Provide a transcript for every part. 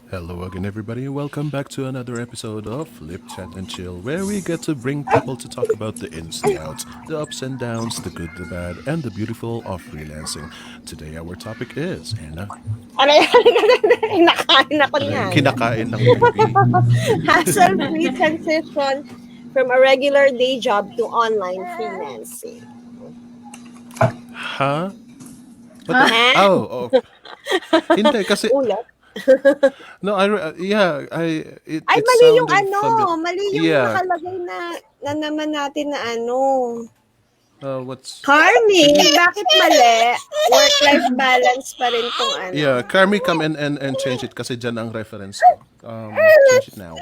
Hello again, everybody. Welcome back to another episode of Flip Chat and Chill, where we get to bring people to talk about the ins, the outs, the ups and downs, the good, the bad, and the beautiful of freelancing. Today, our topic is, Anna, Ano yan? Nakain ako ano yung niyan. kinakain ng baby? Hassle-free transition from a regular day job to online freelancing. Ha? What the? Ha? Oh, hindi, kasi, Ulat? no, Ay, it mali yung sounded familiar. mali yung Yeah, nakalagay na naman natin na what's, Carmi, can you, bakit mali? Work-life balance pa rin tong yeah, ano. Carmi, come and change it kasi dyan ang reference ko. Change it now.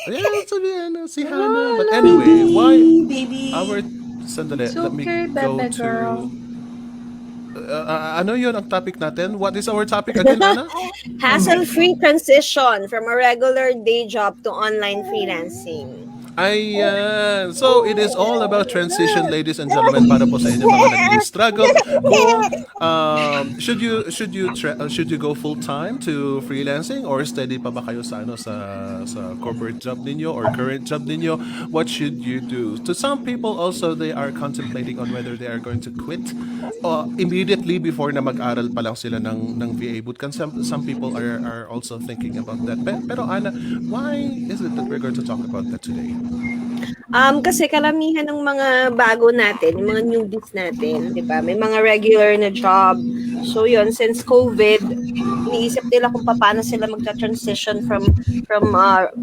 Yeah, sabi ano, si Hannah. But anyway, why Baby. our sandali, It's let me okay, go baby to girl. ano yun ang topic natin? What is our topic again, Anna? Oh my Hassle-free transition from a regular day job to online freelancing. Ayan. So, it is all about transition, ladies and gentlemen, para po sa inyo mga nag-struggle. Kung should you go full time to freelancing or steady pa ba kayo sa sa corporate job ninyo or current job ninyo? What should you do? To some people also they are contemplating on whether they are going to quit immediately before na mag-aral pa lang sila ng VA bootcamp. Some people are also thinking about that. Pero Ana, why is it that we're going to talk about that today? Kasi karamihan ng mga bago natin, yung mga newbies natin, di ba? May mga regular na job. So yun, since COVID, iniisip nila kung paano sila magta-transition from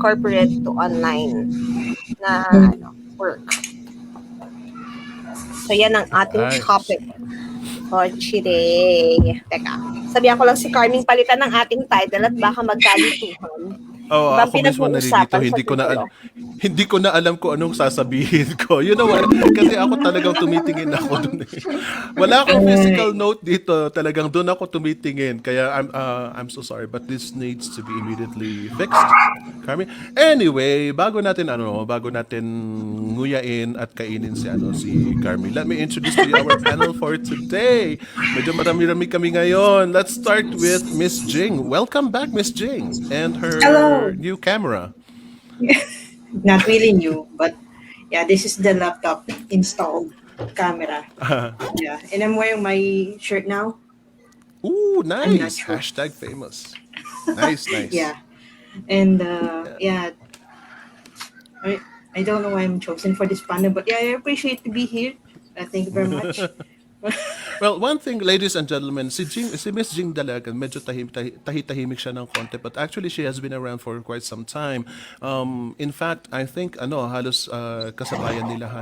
corporate to online na work. So yan ang ating Nice. topic. O, chire. Teka, sabihan ko lang si Carming palitan ng ating title at baka magkalituhan. Oh, Diba ang ako mismo nalilito. pinag-uusapan sa titulo? Hindi ko na alam kung anong sasabihin ko. You know what? Kasi ako talagang tumitingin ako dun eh. Wala akong physical note dito. Talagang doon ako tumitingin. Kaya I'm so sorry, but this needs to be immediately fixed. Carmi. Anyway, bago natin nguyain at kainin si Carmi. Let me introduce to you our panel for today. Medyo marami-rami kami ngayon. Let's start with Miss Jing. Welcome back, Miss Jing, and her Hello. new camera. Not really new, but yeah, this is the laptop installed camera. Yeah, and I'm wearing my shirt now. Ooh, I'm not nice. sure. Hashtag famous. Nice, nice. Yeah, and Yeah. yeah, I don't know why I'm chosen for this panel, but yeah, I appreciate to be here. Thank you very much. Well, one thing, ladies and gentlemen, si Miss Jing Dalagan, medyo tahimik siya ng konti, but actually she has been around for quite some time. In fact, I think halos halos kasabayan nila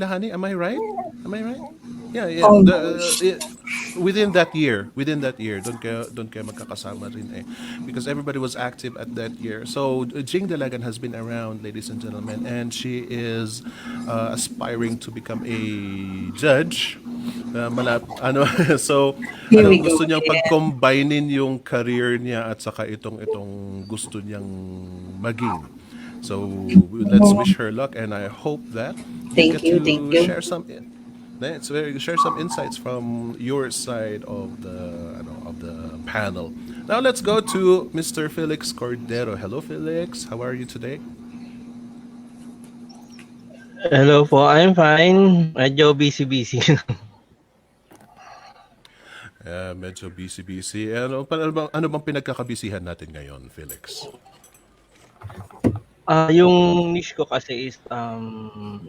Hani. Am I right? Am I right? Yeah, yeah. Within that year, don't kayo magkakasama rin eh, because everybody was active at that year. So Jing Dalagan has been around, ladies and gentlemen, and she is aspiring to become a judge. So Here we gusto go niyang again. pag-combinein yung career niya at saka itong gusto niyang maging. So let's wish her luck, and I hope that you Thank get you, thank to you. share some insights from your side of the panel. Now let's go to Mr. Felix Cordero. Hello, Felix. How are you today? Hello po, I'm fine. Medyo busy-busy. Medyo busy-busy. Ano bang pinagkakabisihan natin ngayon, Felix? Yung niche ko kasi is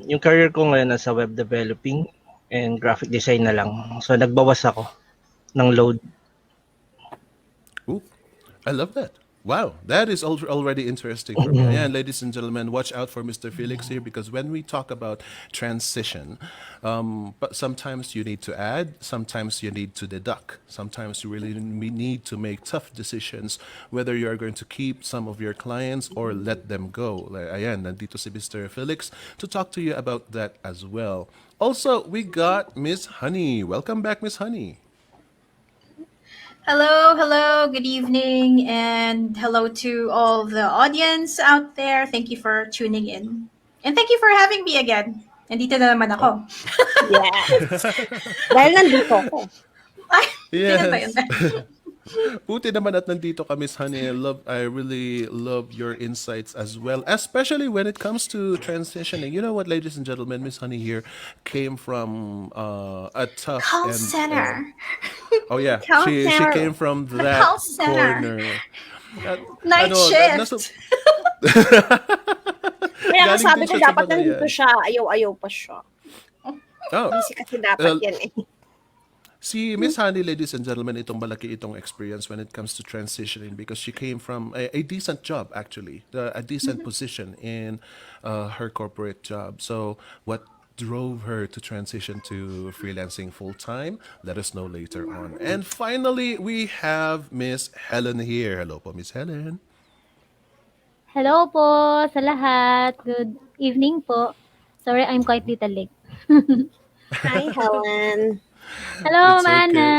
yung career ko ngayon nasa web developing and graphic design na lang. So nagbawas ako ng load. Ooh, I love that. Wow, that is already interesting for me. Yeah, ladies and gentlemen, watch out for Mr. Felix here, because when we talk about transition, but sometimes you need to add, sometimes you need to deduct, sometimes you really need to make tough decisions whether you are going to keep some of your clients or let them go. Ayan, nandito si Mr. Felix to talk to you about that as well. Also, we got Miss Honey. Welcome back, Miss Honey. Hello, good evening, and hello to all the audience out there. Thank you for tuning in. And thank you for having me again. Nandito na naman ako. Yes. Dahil nandito ako. Ay, ganyan ba yun? Yes. Buti naman at nandito ka, Miss Honey. I really love your insights as well, especially when it comes to transitioning. You know what, ladies and gentlemen, Miss Honey here came from a tough Call and center. oh yeah, Call she center. came from The that call center. corner. At, Night ano, nasa shift. Kaya nga galing sabi din ko siya sa dapat mga nandito yan. siya. Ayaw-ayaw pa siya. Oh, Busy kasi dapat well, yan eh. si Miss Honey, ladies and gentlemen, itong malaki itong experience when it comes to transitioning because she came from a decent job, actually, a decent position in her corporate job. So, what drove her to transition to freelancing full time? Let us know later on. And finally, we have Miss Helen here. Hello po, Miss Helen. Hello po sa lahat. Good evening po. Sorry, I'm quite little late. Hi, Helen. Hello, It's okay. Mana.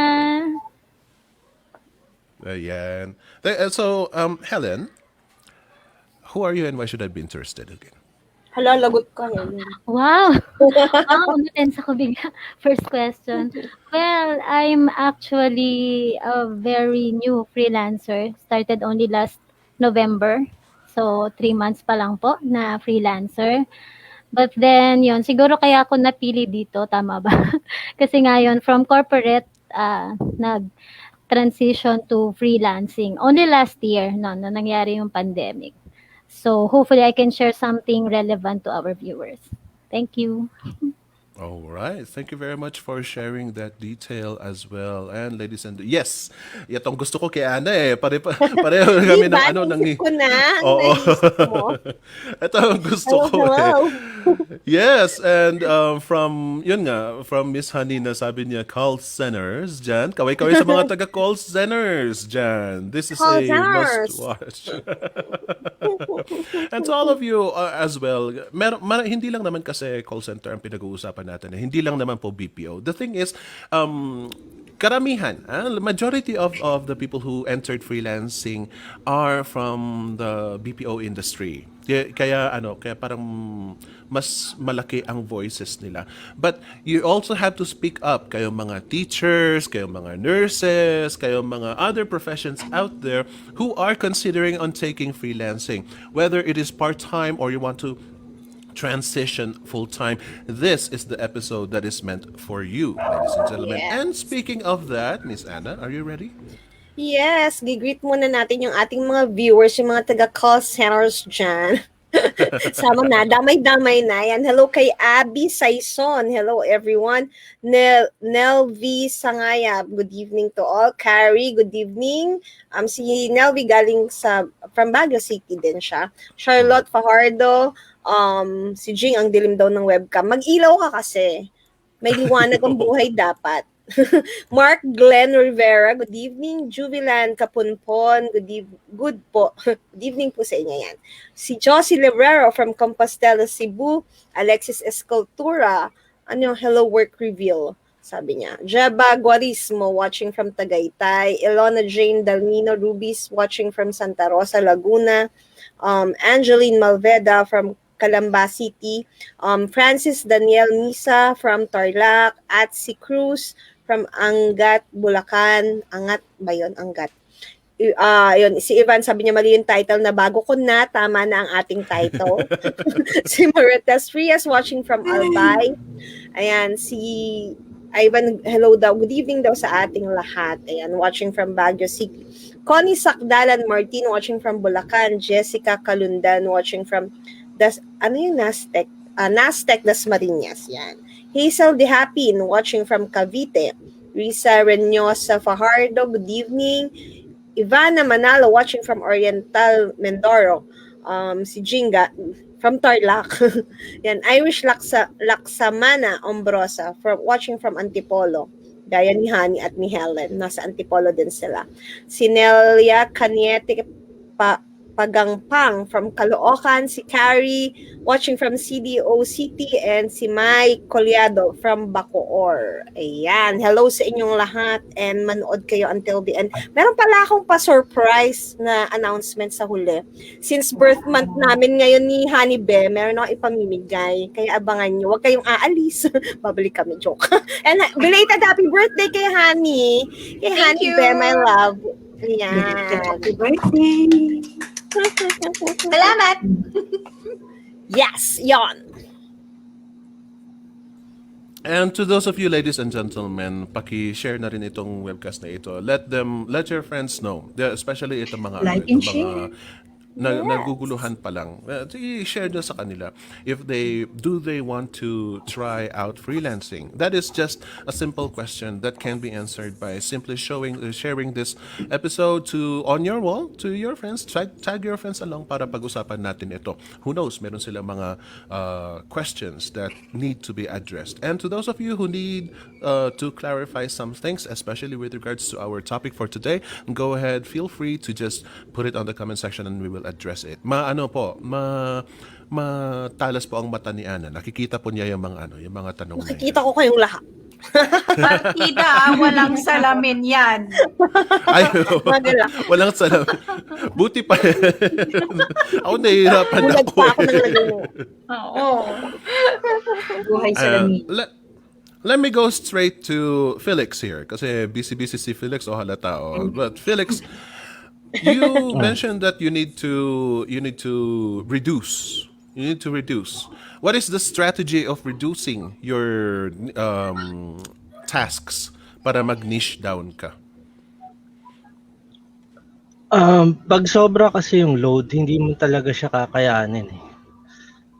Ayan. So, Helen, who are you and why should I be interested again? Hala, lagot ka, Helen. Wow. Wow, natense ako bigla. First question. Well, I'm actually a very new freelancer. Started only last November. So, 3 months pa lang po na freelancer. But then, yun, siguro kaya ako napili dito, tama ba? Kasi ngayon, from corporate, nag-transition to freelancing. Only last year, no, na nangyari yung pandemic. So, hopefully, I can share something relevant to our viewers. Thank you. All right. Thank you very much for sharing that detail as well. And ladies and yes, itong gusto ko kay Ana eh. Pareho Di kami ng ba? ano Naisip ko na. Ang Oo. naisip mo. Ito ang gusto Hello, ko eh. hello. Yes, and from yun nga, from Miss Honey na sabi niya call centers diyan. Kaway-kaway sa mga taga call centers diyan. This is Call a must centers. watch. And to all of you as well, hindi lang naman kasi call center ang pinag-uusapan natin. Hindi lang naman po BPO. The thing is, karamihan, majority of the people who entered freelancing are from the BPO industry. Kaya parang mas malaki ang voices nila. But you also have to speak up. Kayong mga teachers, kayong mga nurses, kayong mga other professions out there who are considering on taking freelancing. Whether it is part-time or you want to transition full-time, this is the episode that is meant for you, ladies and gentlemen. And Yes. speaking of that, Miss Anna, are you ready? Yes, gigreet muna natin yung ating mga viewers, yung mga taga-call centers dyan. Sama na, damay-damay na. Yan. Hello kay Abby Saison. Hello everyone. Nel V. Sangaya. Good evening to all. Carrie, good evening. Si Nelvi galing from Baguio City din siya. Charlotte Fajardo. Si Jing, ang dilim daw ng webcam. Mag-ilaw ka kasi. May liwanag ang buhay dapat. Mark Glenn Rivera, good evening. Juvilan Kapunpon, good po. Good evening po sa inyo yan. Si Josie Lebrero from Compostela, Cebu. Alexis Escultura, hello work reveal, sabi niya. Jeba Guarismo, watching from Tagaytay. Ilona Jane Dalmino Rubis, watching from Santa Rosa, Laguna. Angeline Malveda from Calamba City. Francis Daniel Misa from Tarlac. Atsi Cruz from Angat, Bulacan. Angat ba yun? Angat. Yun, si Ivan sabi niya mali yung title na bago ko na, tama na ang ating title. Si Maritas Frias watching from Albay. Ayan, si Ivan, hello daw. Good evening daw sa ating lahat. Ayan, watching from Baguio City. Connie Sakdalan Martin watching from Bulacan. Jessica Kalundan watching from Nastek? Nastek Dasmariñas. Yan. Hazel De Hapin watching from Cavite. Risa Reynosa Fajardo, good evening. Ivana Manalo watching from Oriental Mindoro. Si Jinga from Tarlac. Yan. Irish Laksamana Ombrosa watching from Antipolo. Gaya ni Hani at ni Helen. Nasa Antipolo din sila. Si Nelia Caniete Pagangpang from Caloocan, si Carrie watching from CDO City, and si Mike Colyado from Bacoor. Ayan. Hello sa inyong lahat and manood kayo until the end. Meron pala akong pa-surprise na announcement sa huli. Since birth month namin ngayon ni Honey Be, meron akong ipamimigay. Kaya abangan nyo. Huwag kayong aalis. Babalik kami. Joke. And belated happy birthday kay Honey. Kay Thank Honey you. Be, my love. Happy Ayan. birthday! Salamat. Yes, yon. And to those of you ladies and gentlemen, paki-share na rin itong webcast na ito. Let your friends know, especially itong mga Like and share. naguguluhan pa lang. I-share nyo sa kanila if they want to try out freelancing. That is just a simple question that can be answered by simply sharing this episode on your wall to your friends. Tag your friends along para pag-usapan natin ito. Who knows, meron silang mga questions that need to be addressed. And to those of you who need to clarify some things, especially with regards to our topic for today, go ahead, feel free to just put it on the comment section and we will address it. Matalas po ang mata ni Ana. Nakikita po niya yung mga tanong na yan. Nakikita ko kayong lahat. Partida, walang salamin yan. Ay, Magala. walang salamin. Buti pa. Ako nahihirapan Bulag ako. pa ako ng lagay mo. Oo. Buhay sa lamig. Let me go straight to Felix here. Kasi busy si Felix. Halata. But Felix, you mentioned that you need to reduce. You need to reduce. What is the strategy of reducing your tasks para mag-niche down ka? Pag sobra kasi yung load, hindi mo talaga siya kakayanin eh.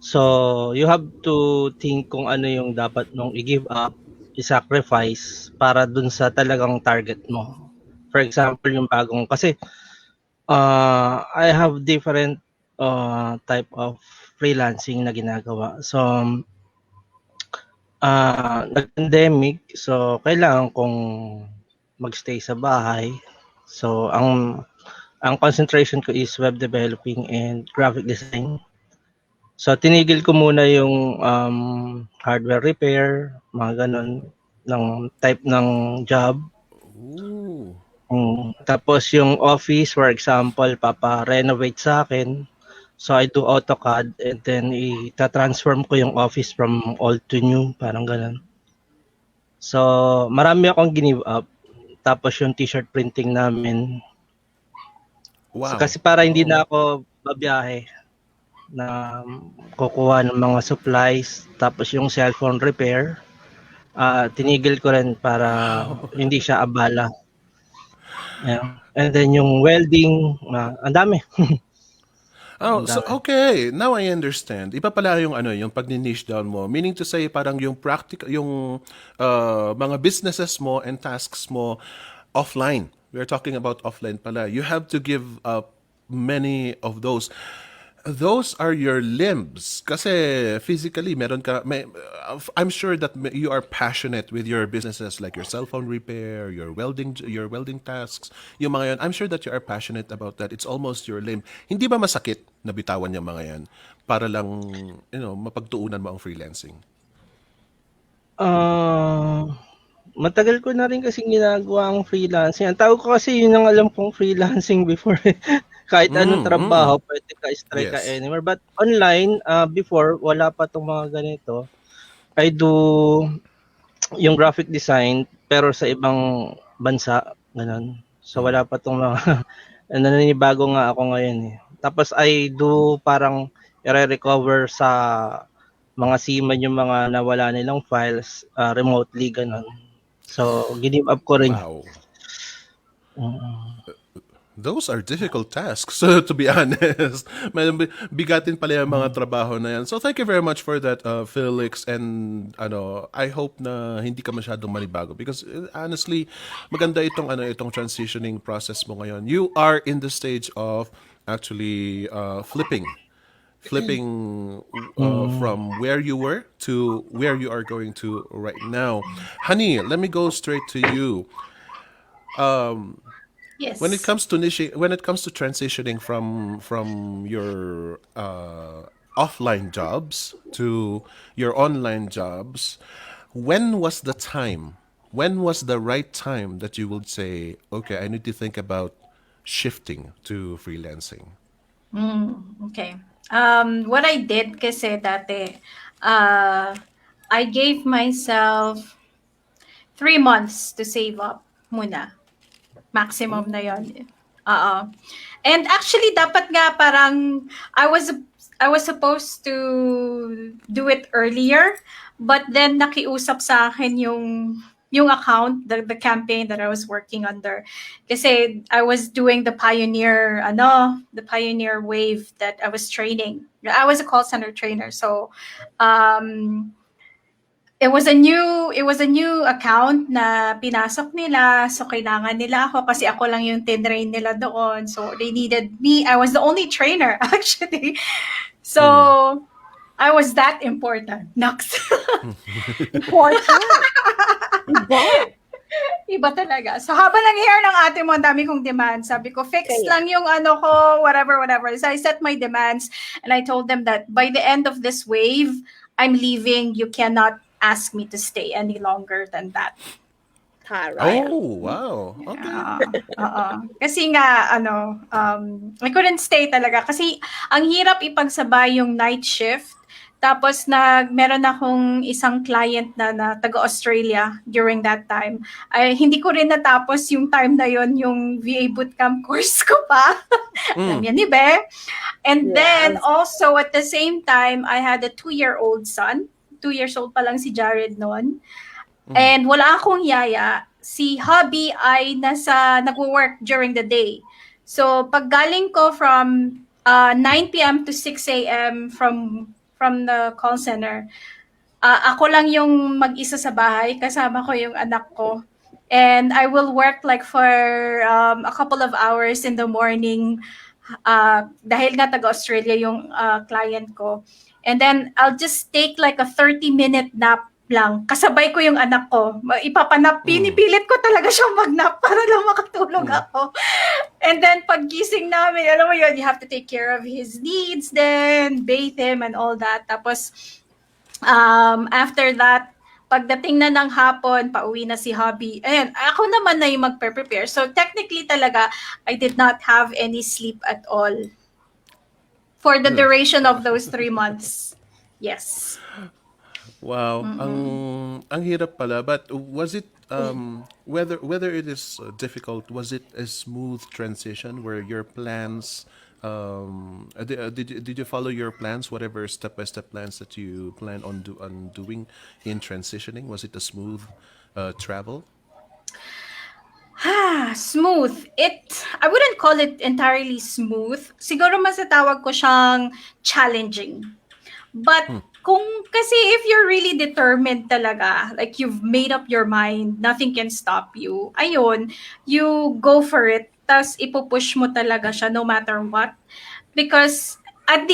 So, you have to think kung ano yung dapat mong i-give up, i-sacrifice para dun sa talagang target mo. For example, yung bagong, kasi I have different type of freelancing na ginagawa. So, nag-pandemic, so kailangan kong magstay sa bahay. So, ang concentration ko is web developing and graphic design. So, tinigil ko muna yung hardware repair, mga ganun, ng type ng job. Ooh. Tapos yung office, for example, papa-renovate sa akin. So, I do AutoCAD and then ita-transform ko yung office from old to new, parang ganun. So, marami akong give up. Tapos yung t-shirt printing namin. Wow. So, kasi para hindi na ako babiyahe na kukuha ng mga supplies. Tapos yung cellphone repair, tinigil ko rin para hindi siya abala. Yeah. And then yung welding, ang dami. Oh, so okay. Now I understand. Iba pala yung yung pag-niche down mo. Meaning to say parang yung practical yung mga businesses mo and tasks mo offline. We're talking about offline pala. You have to give up many of those. Those are your limbs. Kasi physically, I'm sure that you are passionate with your businesses like your cell phone repair, your welding tasks, yung mga yan. I'm sure that you are passionate about that. It's almost your limb. Hindi ba masakit na bitawan yung mga yan para lang, mapagtuunan mo ang freelancing? Matagal ko na rin kasi ginagawa ang freelancing. Ang tawag ko kasi yun ang alam kong freelancing before. Kahit anong trabaho, pwede ka strike ka Yes. anywhere. But online, before, wala pa itong mga ganito. I do yung graphic design, pero sa ibang bansa, ganun. So, wala pa itong mga, naninibago nga ako ngayon eh. Tapos, I do parang i-recover sa mga seaman yung mga nawala nilang files remotely, ganun. So, give up ko rin. Wow. Those are difficult tasks, so to be honest. Bigatin pala yung mga trabaho na yan. So thank you very much for that, Felix. And I hope na hindi ka masyadong manibago because honestly, maganda itong transitioning process mo ngayon. You are in the stage of actually flipping from where you were to where you are going to right now. Honey, let me go straight to you. When it Yes. comes to when it comes to transitioning from your offline jobs to your online jobs, when was the time? When was the right time that you would say, okay, I need to think about shifting to freelancing? Okay. What I did kasi dati, I gave myself 3 months to save up muna. Maximum na Oh. yon. Oo. And actually, dapat nga parang I was supposed to do it earlier, but then nakiusap sa akin yung account, the campaign that I was working under. Kasi I was doing the pioneer wave that I was training. I was a call center trainer. So, um, it was a new account na pinasok nila. So, kailangan nila ako kasi ako lang yung tinrain nila doon. So, they needed me. I was the only trainer, actually. Mm. So, I was that important. Next. Important. Iba. Iba talaga. So, habang nag-hair ng ate mo, ang dami kong demand. Sabi ko, fix Kaya. lang yung ano ko, whatever, whatever. So, I set my demands and I told them that by the end of this wave, I'm leaving. You cannot ask me to stay any longer than that. Tara. Oh, wow. Okay. Oo. Kasi nga, I couldn't stay talaga. Kasi ang hirap ipagsabay yung night shift. Tapos meron akong isang client na taga-Australia during that time. Ay, hindi ko rin natapos yung time na yon yung VA bootcamp course ko pa. Alam Mm. yan ni Be. And then Yes. also at the same time, I had a 2-year-old son. 2 years old pa lang si Jared noon. And wala akong yaya. Si hubby ay nagwo-work during the day. So pag galing ko from 9 p.m. to 6 a.m. from the call center, ako lang yung mag-isa sa bahay, kasama ko yung anak ko. And I will work like for a couple of hours in the morning dahil nga taga-Australia yung client ko. And then I'll just take like a 30-minute nap lang. Kasabay ko yung anak ko. Ipapanap, pinipilit ko talaga siyang mag-nap para lang makatulog ako. And then paggising namin, alam mo yun, you have to take care of his needs then, bathe him and all that. Tapos, after that, pagdating na ng hapon, pauwi na si hubby. Ayan, ako naman na yung magpe-prepare. So technically talaga, I did not have any sleep at all for the duration of those 3 months. Yes. Wow, ang hirap pala. But was it whether it is difficult, was it a smooth transition where your plans did you follow your plans, whatever step by step plans that you plan on doing in transitioning? Was it a smooth travel? Smooth. I wouldn't call it entirely smooth. Siguro masatawag ko siyang challenging. But kasi if you're really determined talaga, like you've made up your mind, nothing can stop you. Ayun, you go for it. Tas ipupush mo talaga siya no matter what. Because in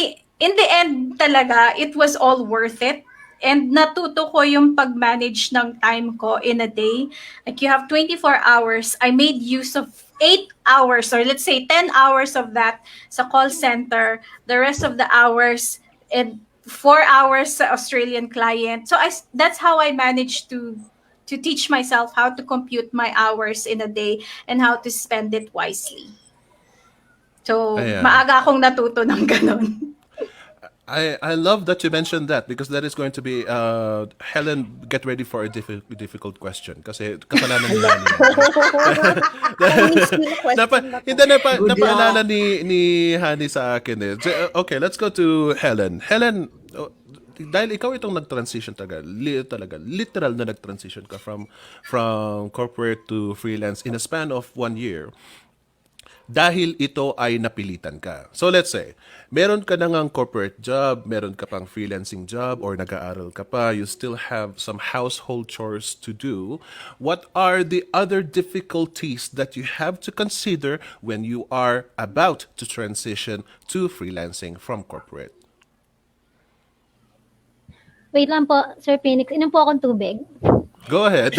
the end talaga, it was all worth it. And natuto ko yung pag-manage ng time ko in a day. Like you have 24 hours. I made use of 8 hours or let's say 10 hours of that sa call center. The rest of the hours and 4 hours sa Australian client. So that's how I managed to teach myself how to compute my hours in a day and how to spend it wisely. So, Ayan. maaga akong natuto ng ganun. I love that you mentioned that because that is going to be Helen, get ready for a difficult question kasi kasalanan ni Hani. Napaalala ni Hani sa akin eh. So, okay, let's go to Helen. Helen, dahil ikaw itong nag-transition talaga literal na nag-transition ka from corporate to freelance in a span of 1 year. Dahil ito ay napilitan ka. So let's say, meron ka na ngang corporate job, meron ka pang freelancing job, or nag-aaral ka pa, you still have some household chores to do. What are the other difficulties that you have to consider when you are about to transition to freelancing from corporate? Wait lang po, Sir Phoenix. Inom po akong tubig. Go ahead.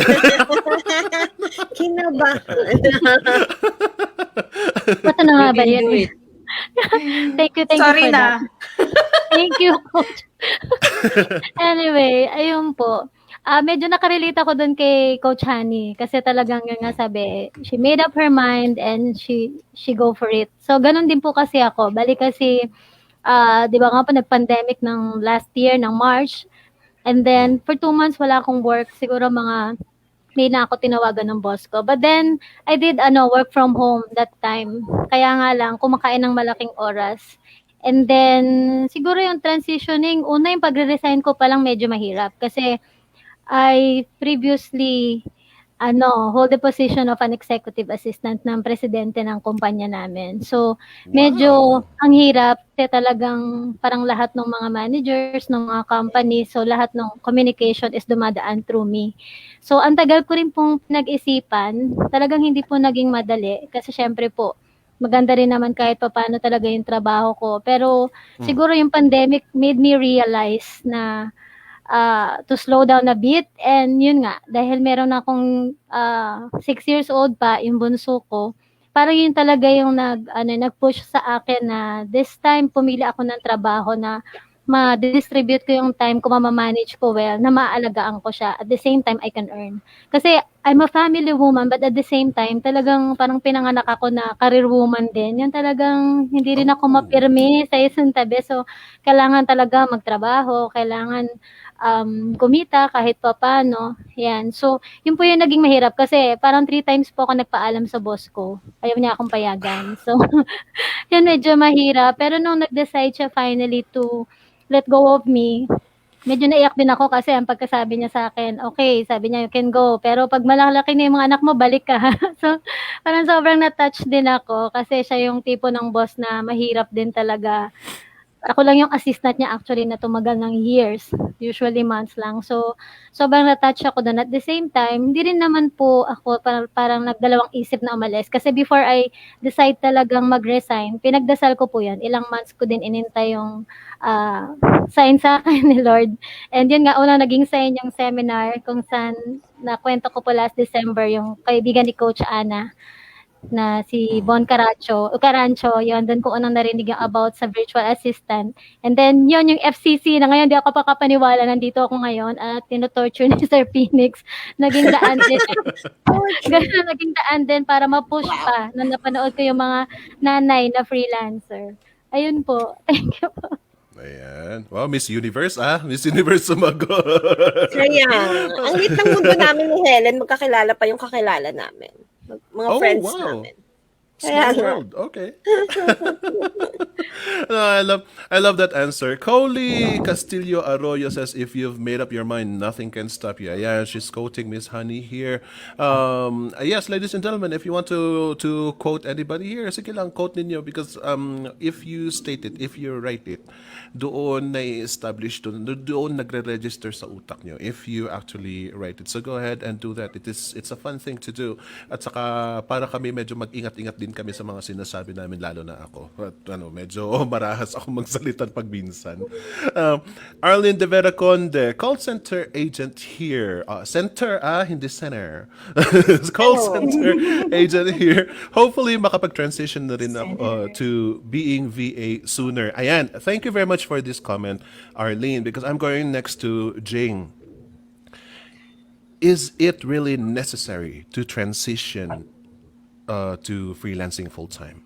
Kinabahan. Basta na nga You ba can yun do eh. it. Thank you Sorry for that. na. Thank you, coach. Anyway, ayun po. Medyo nakarelate ako dun kay Coach Honey kasi talagang yun nga sabi, she made up her mind and she go for it. So ganun din po kasi ako. Bali kasi 'di ba nga po nag-pandemic ng last year ng March, and then for 2 months wala akong work. Siguro mga May na ako tinawagan ng boss ko. But then, I did work from home that time. Kaya nga lang, kumakain ng malaking oras. And then, siguro yung transitioning, una yung pagre-resign ko palang medyo mahirap. Kasi I previously hold the position of an executive assistant ng presidente ng kumpanya namin. So, medyo Wow. ang hirap kasi talagang parang lahat ng mga managers ng mga company, so lahat ng communication is dumadaan through me. So, ang tagal ko rin pong pinag-isipan, talagang hindi po naging madali kasi syempre po, maganda rin naman kahit papaano talaga yung trabaho ko. Pero siguro yung pandemic made me realize na to slow down a bit, and yun nga, dahil meron akong 6 years old pa, yung bunso ko, parang yun talaga yung nag-push sa akin na this time pumili ako ng trabaho na ma-distribute ko yung time ko, mamamanage ko well, na maaalagaan ko siya. At the same time, I can earn. Kasi I'm a family woman, but at the same time, talagang parang pinanganak ako na career woman din. Yung talagang hindi rin ako Oh. mapirmi sa isang tabi. So, kailangan talaga magtrabaho, kailangan kumita kahit papaano. Yan. So, yun po yung naging mahirap kasi parang 3 times po ako nagpaalam sa boss ko. Ayaw niya akong payagan. So, yun medyo mahirap. Pero nung nag-decide siya finally to let go of me, medyo naiyak din ako kasi ang pagkasabi niya sa akin, okay, sabi niya, you can go. Pero pag malalaki na yung mga anak mo, balik ka. So, parang sobrang na-touch din ako kasi siya yung tipo ng boss na mahirap din talaga. Ako lang yung assistant niya actually na tumagal ng years, usually months lang. So, sobrang na-touch ako doon. At the same time, hindi rin naman po ako parang nagdalawang isip na umalis. Kasi before I decide talagang mag-resign, pinagdasal ko po yan. Ilang months ko din inintay yung sign sa akin ni Lord. And yun nga, unang naging sign yung seminar kung saan nakwento ko po last December yung kaibigan ni Coach Ana na si Bon Carancho, yun, doon ko unang narinig yung about sa virtual assistant. And then, yun, yung FCC, na ngayon di ako pakapaniwala, nandito ako ngayon, at tinotorture ni Sir Phoenix. Naging daan din. Ganun, naging daan din para ma-push pa nung napanood ko yung mga nanay na freelancer. Ayun po. Thank you po. Ayan. Wow, Miss Universe Miss Universe sumagot. Kaya, ang lit ng mundo namin ni Helen, magkakilala pa yung kakilala namin. Mga Oh, friends wow. namin. Small Kaya nga. world. Okay. No, I love that answer. Coley Castillo Arroyo says, if you've made up your mind, nothing can stop you. Yeah, she's quoting Miss Honey here. Yes, ladies and gentlemen, if you want to quote anybody here, sige lang, quote ninyo because if you state it, if you write it, doon na-establish doon nagre-register sa utak nyo if you actually write it. So go ahead and do that. It's a fun thing to do. At saka para kami medyo mag-ingat-ingat din kami sa mga sinasabi namin, lalo na ako. At medyo marahas ako magsalitan pag minsan. Arlene De Vera Conde, call center agent here. Center, hindi center. Call center agent here. Hopefully makapag-transition na rin ako to being VA sooner. Ayan, thank you very much for this comment, Arlene, because I'm going next to Jing. Is it really necessary to transition to freelancing full-time?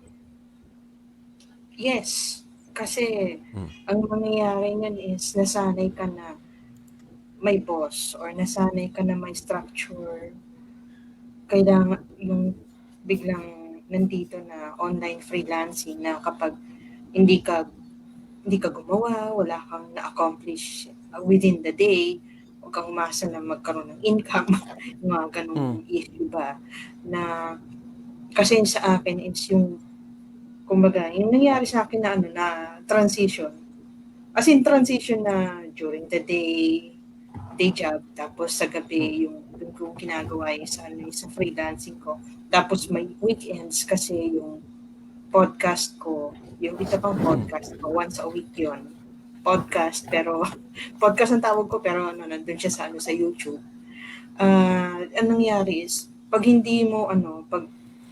Yes. Kasi, ang mangyayari niyan is nasanay ka na may boss or nasanay ka na may structure. Kailangan yung biglang nandito na online freelancing na kapag hindi ka gumawa, wala kang na-accomplish within the day, huwag kang umasa na magkaroon ng income, mga ganung issue ba, na kasi sa akin, it's yung, kumbaga, yung nangyari sa akin na transition. As in, transition na during the day job, tapos sa gabi, yung kung ginagawa yung sa freelancing ko. Tapos may weekends kasi yung podcast ko, yung isa pang podcast ko, once a week yun. Podcast, pero, podcast ang tawag ko, pero nandun siya sa YouTube. Ang nangyari is, pag hindi mo, pag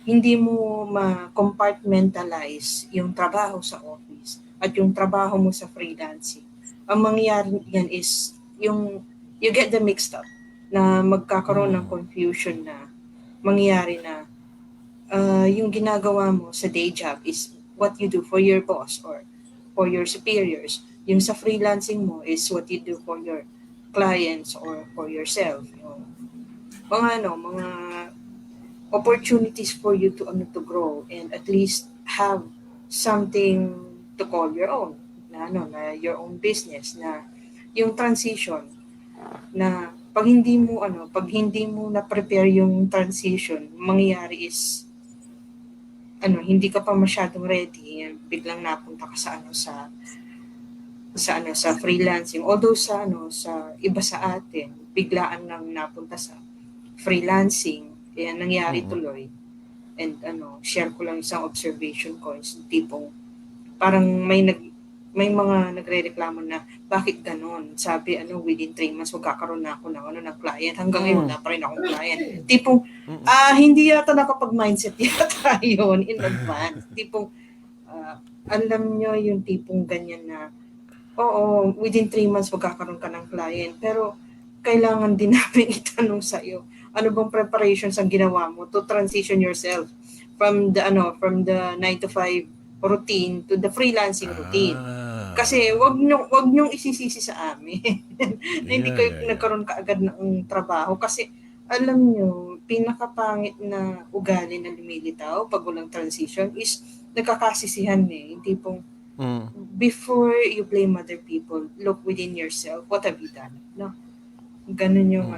hindi mo ma-compartmentalize yung trabaho sa office at yung trabaho mo sa freelancing. Ang mangyayari yan is you get them mixed up na magkakaroon ng confusion na mangyayari na yung ginagawa mo sa day job is what you do for your boss or for your superiors. Yung sa freelancing mo is what you do for your clients or for yourself. Yung mga opportunities for you to grow and at least have something to call your own na your own business na yung transition na pag hindi mo na prepare yung transition mangyayari is hindi ka pa masyadong ready biglang napunta ka sa freelancing, although sa iba sa atin biglaan lang napunta sa freelancing kaya nangyari tuloy. And share ko lang isang observation ko is tipong parang may mga nagrereklamo na bakit ganon? Sabi within 3 months magkakaroon na ako ng client. Hanggang ngayon wala pa rin akong client. Tipong hindi yata nakapag-mindset yata yun in advance. Tipong alam nyo yung tipong ganyan na oo, within 3 months magkakaroon ka ng client. Pero kailangan din namin itanong sa iyo, ano bang preparations ang ginawa mo to transition yourself from the 9 to 5 routine to the freelancing routine. Kasi wag nyo isisisi sa amin. Hindi kayo nagkaroon kaagad ng trabaho kasi alam nyo, pinakapangit na ugali na lumilitaw pag walang transition is nagkakasisihan Yung tipong before you blame other people, look within yourself. What have you done? No? Ganun yung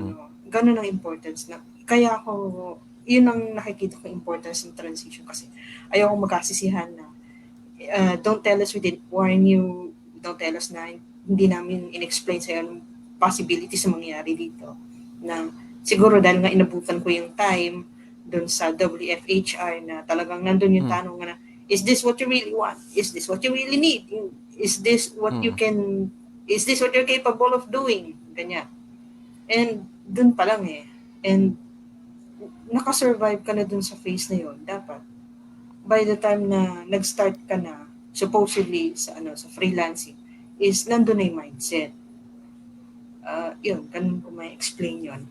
ganun ang importance na kaya ako yun ang nakikita ko importance ng transition kasi ayoko magkasisihan na don't tell us we didn't warn you, don't tell us na hindi namin in-explain sa'yo anong possibilities na mangyayari dito na siguro dahil nga inabutan ko yung time dun sa WFHR na talagang nandun yung tanong na is this what you really want? Is this what you really need? Is this what you can is this what you're capable of doing? Ganyan. And dun pa lang and nakasurvive ka na dun sa phase na yon dapat by the time na nag-start ka na supposedly sa freelancing is nandun na yung mindset. Yun, ganun ko may explain yon.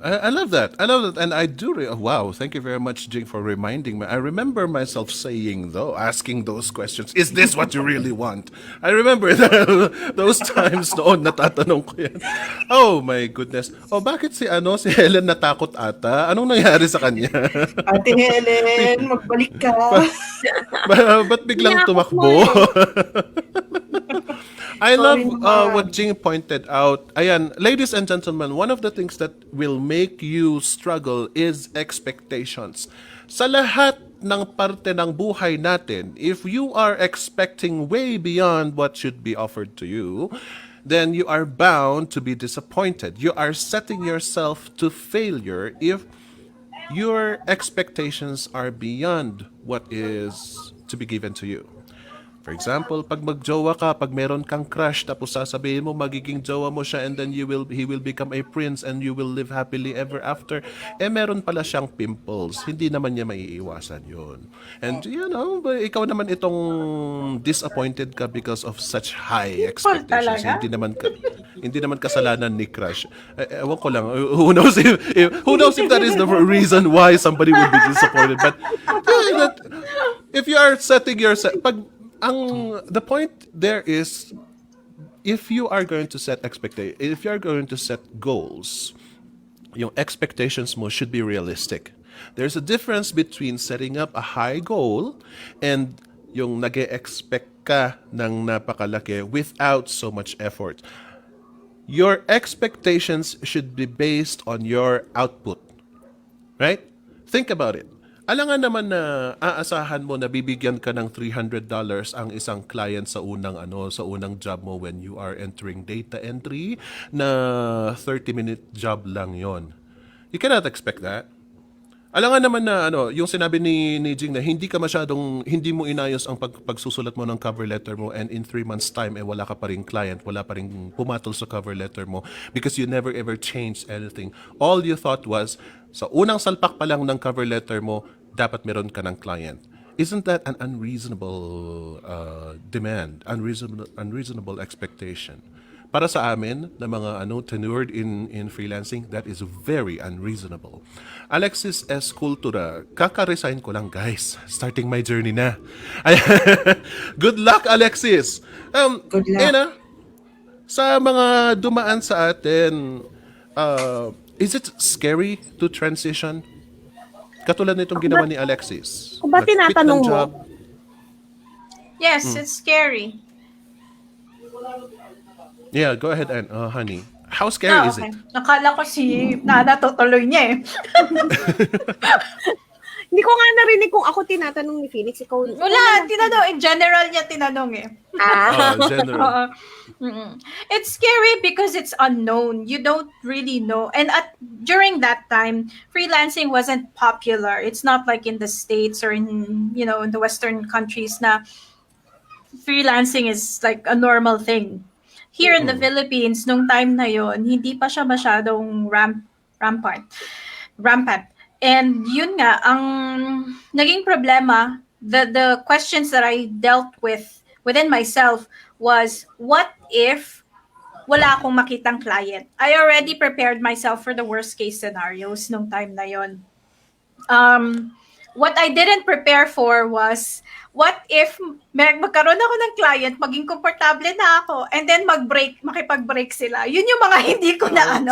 I love that. I love that. And I do. Wow. Thank you very much, Jing, for reminding me. I remember myself saying, though, asking those questions, is this what you really want? I remember those times noon natatanong ko yan. Oh, my goodness. Oh, bakit si Helen natakot ata? Anong nangyari sa kanya? Ate Helen, magbalik ka. Ba't biglang tumakbo? I love what Jing pointed out. Ayan, ladies and gentlemen, one of the things that will make you struggle is expectations. Sa lahat ng parte ng buhay natin, if you are expecting way beyond what should be offered to you, then you are bound to be disappointed. You are setting yourself to failure if your expectations are beyond what is to be given to you. For example, pag magjowa ka, pag meron kang crush, tapos sasabihin mo magiging jowa mo siya and then he will become a prince and you will live happily ever after, meron pala siyang pimples. Hindi naman niya maiiwasan yun. And ikaw naman itong disappointed ka because of such high expectations. Hindi naman kasalanan ni crush. Ewan ko lang. Who knows if that is the reason why somebody would be disappointed. But if you are setting yourself, the point there is, if you are going to set goals, yung expectations mo should be realistic. There's a difference between setting up a high goal and yung nag-e-expect ka ng napakalaki without so much effort. Your expectations should be based on your output. Right? Think about it. Alangan naman na aasahan mo na bibigyan ka ng $300 ang isang client sa unang job mo when you are entering data entry na 30-minute job lang yon. You cannot expect that. Alam nga naman na yung sinabi ni Jing na hindi mo inayos ang pagsusulat mo ng cover letter mo, and in 3 months time wala ka pa ring client, wala pa ring pumatol sa cover letter mo because you never ever changed anything. All you thought was sa unang salpak pa lang ng cover letter mo, dapat meron ka ng client. Isn't that an unreasonable demand, unreasonable expectation? Para sa amin, na mga tenured in freelancing, that is very unreasonable. Alexis S. Cultura, kaka-resign ko lang guys. Starting my journey na. Good luck, Alexis! Good luck. Ena, sa mga dumaan sa atin, is it scary to transition? Katulad nitong ginawa ni Alexis. Kung ba Nag-quit ng tinatanong mo? job. Yes, it's scary. Yeah, go ahead, honey. How scary is okay. it? Nakala ko si Nana tutuloy niya eh. Hindi ko nga narinig kung ako tinatanong ni Felix. Ikaw, Wala, tinanong. In general niya tinanong eh. General. Oo. It's scary because it's unknown. You don't really know. And during that time, freelancing wasn't popular. It's not like in the States or in the Western countries na freelancing is like a normal thing. Here in the Philippines, nung time na yon, hindi pa siya masyadong rampant. And yun nga, ang naging problema, the questions that I dealt with within myself was, what if wala akong makitang client? I already prepared myself for the worst case scenarios nung time na yon. What I didn't prepare for was, what if magkaroon ako ng client, maging komportable na ako, and then makipag-break sila. Yun yung mga hindi ko na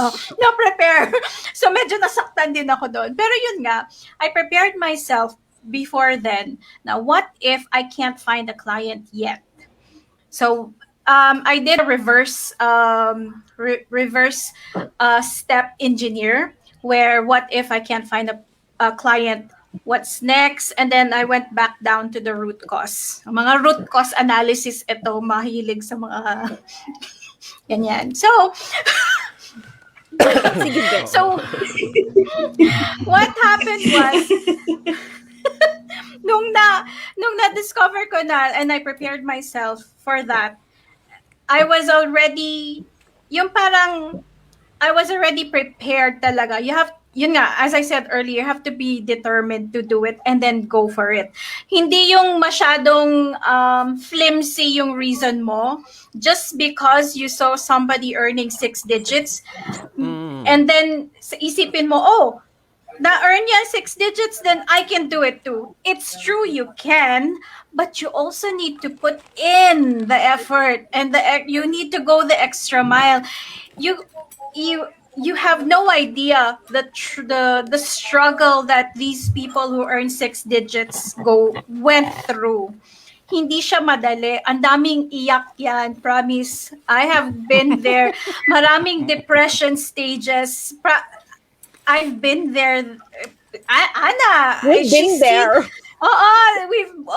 prepare. So medyo nasaktan din ako doon. Pero yun nga, I prepared myself before then. Now, what if I can't find a client yet? So I did a reverse step engineer, where what if I can't find a client, what's next? And then I went back down to the root cause. Mga root cause analysis, ito, mahilig sa mga ganyan. So, what happened was, nung na-discover ko na, and I prepared myself for that, I was already prepared talaga. Yun nga, as I said earlier, you have to be determined to do it and then go for it. Hindi yung masyadong flimsy yung reason mo just because you saw somebody earning 6 digits and then isipin mo, na-earn yan 6 digits, then I can do it too. It's true, you can, but you also need to put in the effort and you need to go the extra mile. You have no idea the struggle that these people who earn 6 digits went through. Hindi siya madali. Ang daming iyak yan, promise. I have been there. Maraming depression stages. I've been there. Anna, we've been there.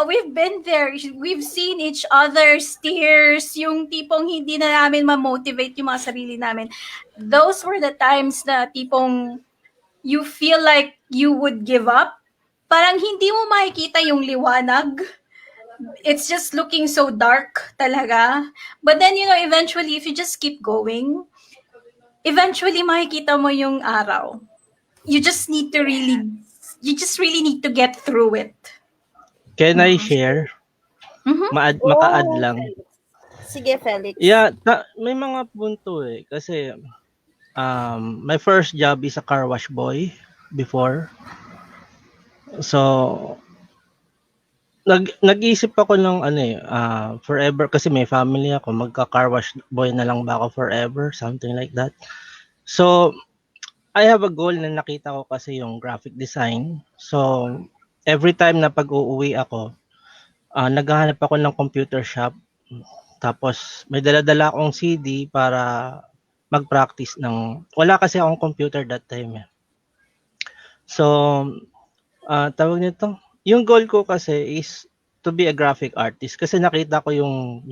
We've been there. We've seen each other's tears, yung tipong hindi na namin ma-motivate yung mga sarili namin. Those were the times na tipong you feel like you would give up. Parang hindi mo makikita yung liwanag. It's just looking so dark talaga. But then, eventually, if you just keep going, eventually makikita mo yung araw. You just really need to get through it. Can I share? Maka-add lang. Sige, Felix. Yeah, may mga punto eh. Kasi, my first job is a car wash boy before. So, nag-isip ako ng forever, kasi may family ako, magka-car wash boy na lang ba ako forever? Something like that. So, I have a goal na nakita ko kasi yung graphic design. So, every time na pag-uuwi ako, naghahanap ako ng computer shop. Tapos, may dala-dala akong CD para mag-practice ng... Wala kasi akong computer that time. So, tawag nito, yung goal ko kasi is to be a graphic artist. Kasi nakita ko yung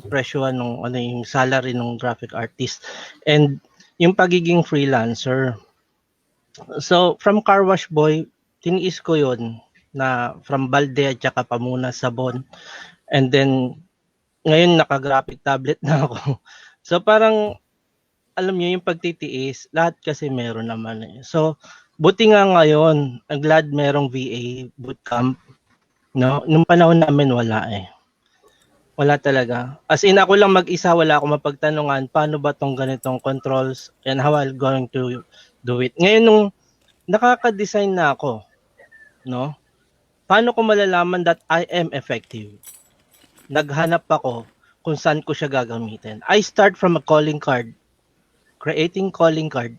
presyo yung salary ng graphic artist. And yung pagiging freelancer. So, from car wash boy, tiniis ko yun na from balde at saka pamunas, sabon. And then, ngayon naka-graphic tablet na ako. So, parang, alam niyo yung pagtitiis, lahat kasi meron naman eh. So, buti nga ngayon, ang glad merong VA bootcamp. No? Nung panahon namin wala eh. Wala talaga. As in, ako lang mag-isa, wala akong mapagtanungan, paano ba tong ganitong controls and how I'm going to do it. Ngayon, nung nakaka-design na ako, no? Paano ko malalaman that I am effective? Naghanap ako kung saan ko siya gagamitin. I start from a calling card, creating calling card.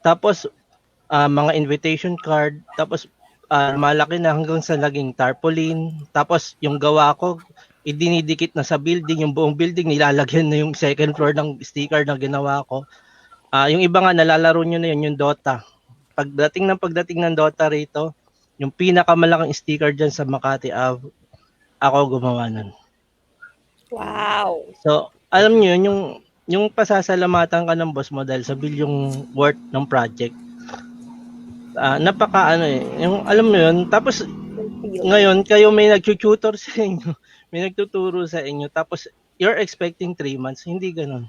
Tapos, mga invitation card. Tapos, malaki na hanggang sa naging tarpaulin. Tapos, yung gawa ko, idinidikit na sa building, yung buong building, nilalagyan na yung second floor ng sticker na ginawa ko. Yung iba nga, nalalaro nyo na yun, yung Dota. Pagdating ng Dota rito, yung pinakamalaking sticker dyan sa Makati Ave, ako gumawa nun. Wow. So, alam nyo yun, yung pasasalamatan ka ng boss mo dahil sa bilyong worth ng project. Napaka ano eh, yung alam mo yun, tapos ngayon kayo may nag-tutor sa inyo, may nagtuturo sa inyo, tapos you're expecting 3 months, hindi ganun.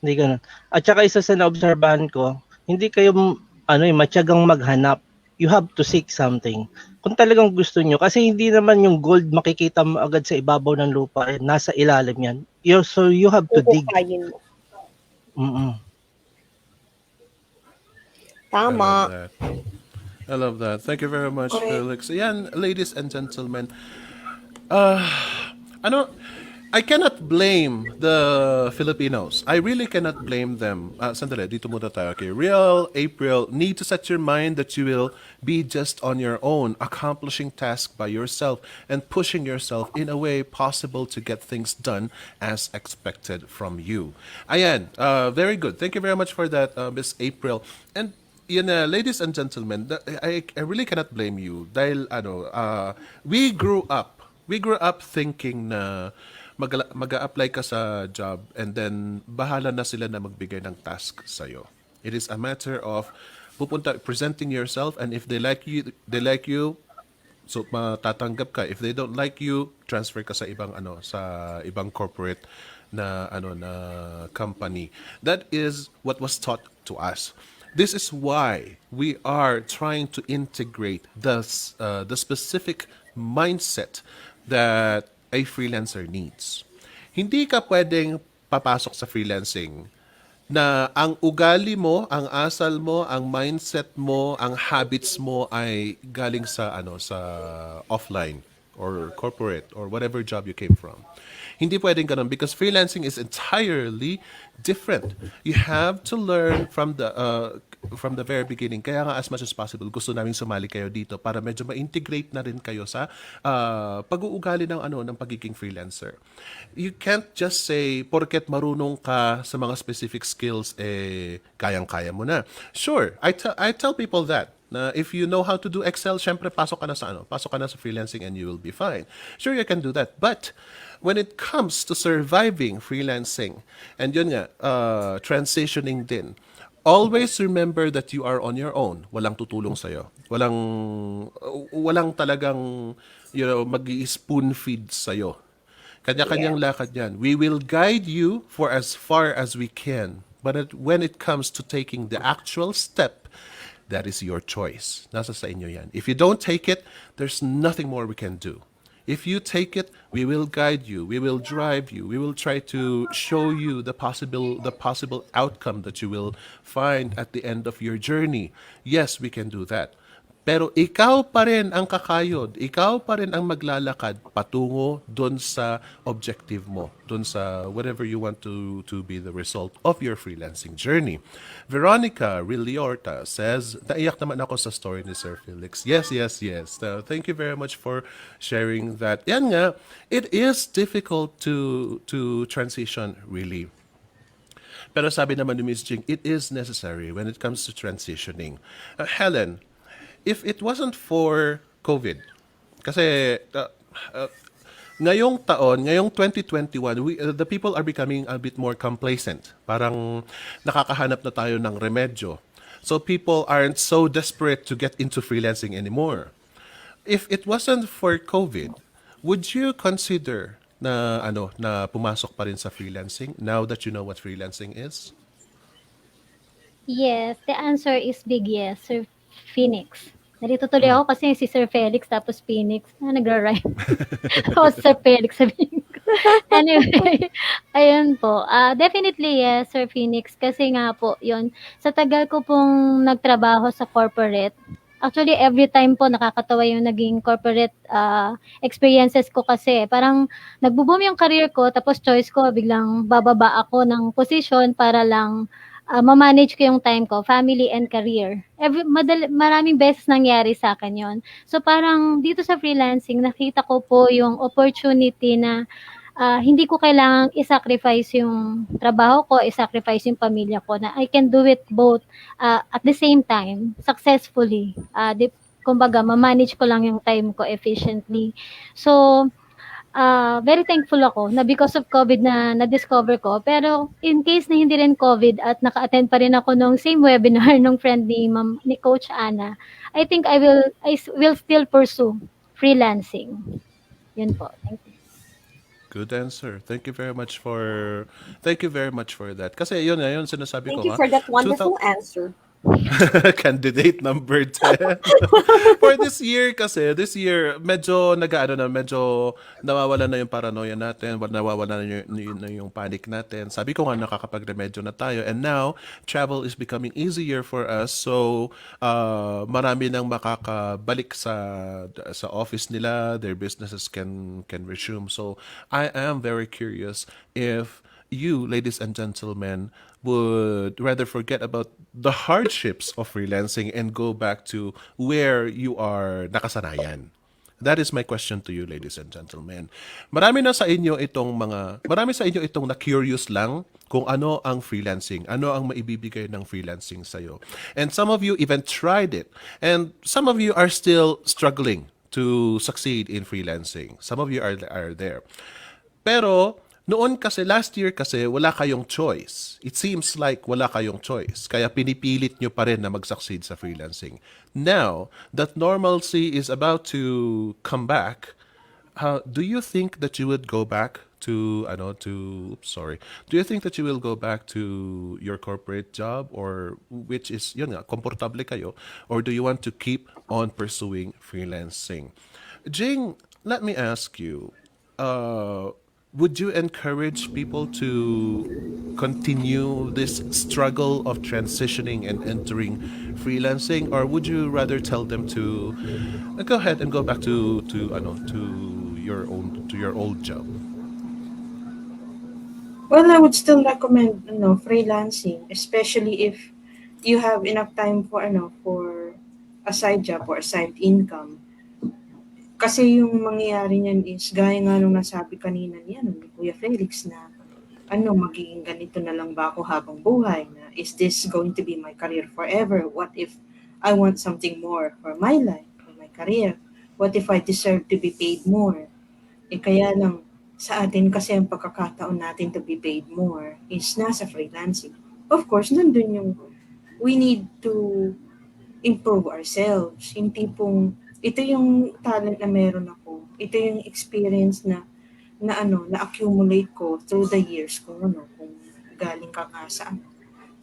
Hindi ganun. At saka isa sa naobserbahan ko, hindi kayo matyagang maghanap. You have to seek something. Kung talagang gusto nyo, kasi hindi naman yung gold makikita mo agad sa ibabaw ng lupa, nasa ilalim yan. So you have to dig. Kukukayin mo. Mm-mm. Tama. I love that. Thank you very much, Correct. Felix. Ayan, ladies and gentlemen. Ano, I cannot blame the Filipinos. I really cannot blame them. Sandali, dito muna tayo. Okay, Real April, need to set your mind that you will be just on your own, accomplishing tasks by yourself and pushing yourself in a way possible to get things done as expected from you. Ayan, very good. Thank you very much for that, Miss April. And ladies and gentlemen, I really cannot blame you dahil we grew up thinking na mag-a-apply ka sa job and then bahala na sila na magbigay ng task sa'yo. It is a matter of presenting yourself, and if they like you, so matatanggap ka. If they don't like you, transfer ka sa ibang corporate na company. That is what was taught to us. This is why we are trying to integrate the specific mindset that a freelancer needs. Hindi ka pwedeng papasok sa freelancing na ang ugali mo, ang asal mo, ang mindset mo, ang habits mo ay galing sa offline or corporate or whatever job you came from. Hindi pwedeng ganun because freelancing is entirely different. You have to learn from the very beginning. Kaya nga as much as possible, gusto namin sumali kayo dito para medyo ma-integrate na rin kayo sa pag-uugali ng pagiging freelancer. You can't just say, porket marunong ka sa mga specific skills, kayang-kaya mo na. Sure, I tell people that. Na if you know how to do Excel, syempre pasok ka na sa freelancing and you will be fine. Sure, you can do that. But when it comes to surviving freelancing, and yun nga, transitioning din, always remember that you are on your own. Walang tutulong sa'yo. Walang talagang, mag-i-spoon feed sa'yo. Kanya-kanyang lakad yan. We will guide you for as far as we can. But when it comes to taking the actual step, that is your choice. Nasa sa inyo yan. If you don't take it, there's nothing more we can do. If you take it, we will guide you. We will drive you. We will try to show you the possible outcome that you will find at the end of your journey. Yes, we can do that. Pero ikaw pa rin ang kakayod. Ikaw pa rin ang maglalakad patungo doon sa objective mo, doon sa whatever you want to be the result of your freelancing journey. Veronica Rilliorta says, naiyak naman ako sa story ni Sir Felix. Yes. Thank you very much for sharing that. Yan nga, it is difficult to transition really. Pero sabi naman ni Ms. Jing, it is necessary when it comes to transitioning. Helen, if it wasn't for COVID, kasi ngayong 2021, the people are becoming a bit more complacent. Parang nakakahanap na tayo ng remedyo. So people aren't so desperate to get into freelancing anymore. If it wasn't for COVID, would you consider na pumasok pa rin sa freelancing now that you know what freelancing is? Yes, the answer is big yes, Sir Phoenix. Nalito tuloy Mm. ako kasi si Sir Felix tapos Phoenix. Nagra-rhyme. O Sir Felix sabihin ko. Anyway, ayun po. Definitely yes, Sir Phoenix. Kasi nga po, yun. Sa tagal ko pong nagtrabaho sa corporate, actually every time po nakakatawa yung naging corporate experiences ko kasi parang nagbo-boom yung career ko tapos choice ko biglang bababa ako ng position para lang ma-manage ko yung time ko, family and career. Maraming beses nangyari sa akin yon. So parang dito sa freelancing, nakita ko po yung opportunity na hindi ko kailangang i-sacrifice yung trabaho ko, i-sacrifice yung pamilya ko, na I can do it both at the same time, successfully. Kumbaga, ma-manage ko lang yung time ko efficiently. So, very thankful ako na because of COVID na na-discover ko. Pero in case na hindi rin COVID at naka-attend pa rin ako nung same webinar nung friend ni Coach Ana, I think I will still pursue freelancing. Yun po. Thank you. Good answer. Thank you very much for that. Kasi yun sinasabi Thank ko you nga. for that 2000 wonderful answer. Candidate number 10. For this year, medyo nawawala na yung paranoia natin, nawawala na yung panic natin. Sabi ko nga, nakakapag-remedyo na tayo. And now, travel is becoming easier for us. So, marami nang makakabalik sa office nila. Their businesses can resume. So, I am very curious if you, ladies and gentlemen, would rather forget about the hardships of freelancing and go back to where you are nakasanayan. That is my question to you, ladies and gentlemen. Marami sa inyo itong na-curious lang kung ano ang freelancing, ano ang maibibigay ng freelancing sa'yo. And some of you even tried it. And some of you are still struggling to succeed in freelancing. Some of you are there. Pero noon kasi, last year kasi, wala kayong choice. It seems like wala kayong choice. Kaya pinipilit nyo pa rin na mag-succeed sa freelancing. Now, that normalcy is about to come back. Do you think that you would go back do you think that you will go back to your corporate job, or which is, yun nga, komportable kayo, or do you want to keep on pursuing freelancing? Jing, let me ask you, would you encourage people to continue this struggle of transitioning and entering freelancing, or would you rather tell them to go ahead and go back to your old job? Well, I would still recommend freelancing, especially if you have enough time for a side job or a side income. Kasi yung mangyayari niyan is, gaya nga nung nasabi kanina ni Kuya Felix, na magiging ganito na lang ba ako habang buhay? Na, is this going to be my career forever? What if I want something more for my life, for my career? What if I deserve to be paid more? Kaya lang, sa atin kasi ang pagkakataon natin to be paid more is nasa freelancing. Of course, nandun yung we need to improve ourselves. Yung tipong, ito yung talent na meron ako. Ito yung experience na-accumulate ko through the years kung galing ka nga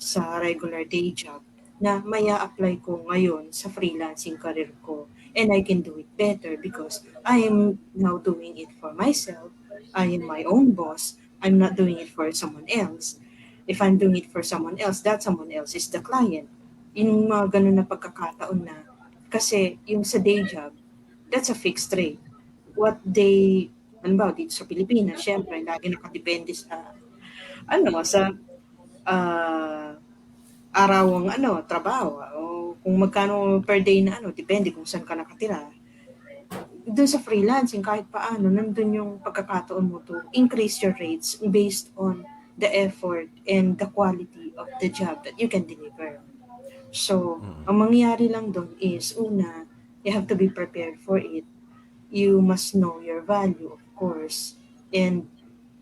sa regular day job, na maya apply ko ngayon sa freelancing career ko. And I can do it better because I am now doing it for myself. I am my own boss. I'm not doing it for someone else. If I'm doing it for someone else, that someone else is the client. Yung mga ganun na pagkakataon na, kasi yung sa day job, that's a fixed rate. What they, dito sa Pilipinas, syempre, lagi nakadepende sa, sa arawang trabaho, o kung magkano per day na depende kung saan ka nakatira. Doon sa freelancing, kahit paano, nandun yung pagkakataon mo to increase your rates based on the effort and the quality of the job that you can deliver. So, ang mangyayari lang doon is, una, you have to be prepared for it. You must know your value, of course. And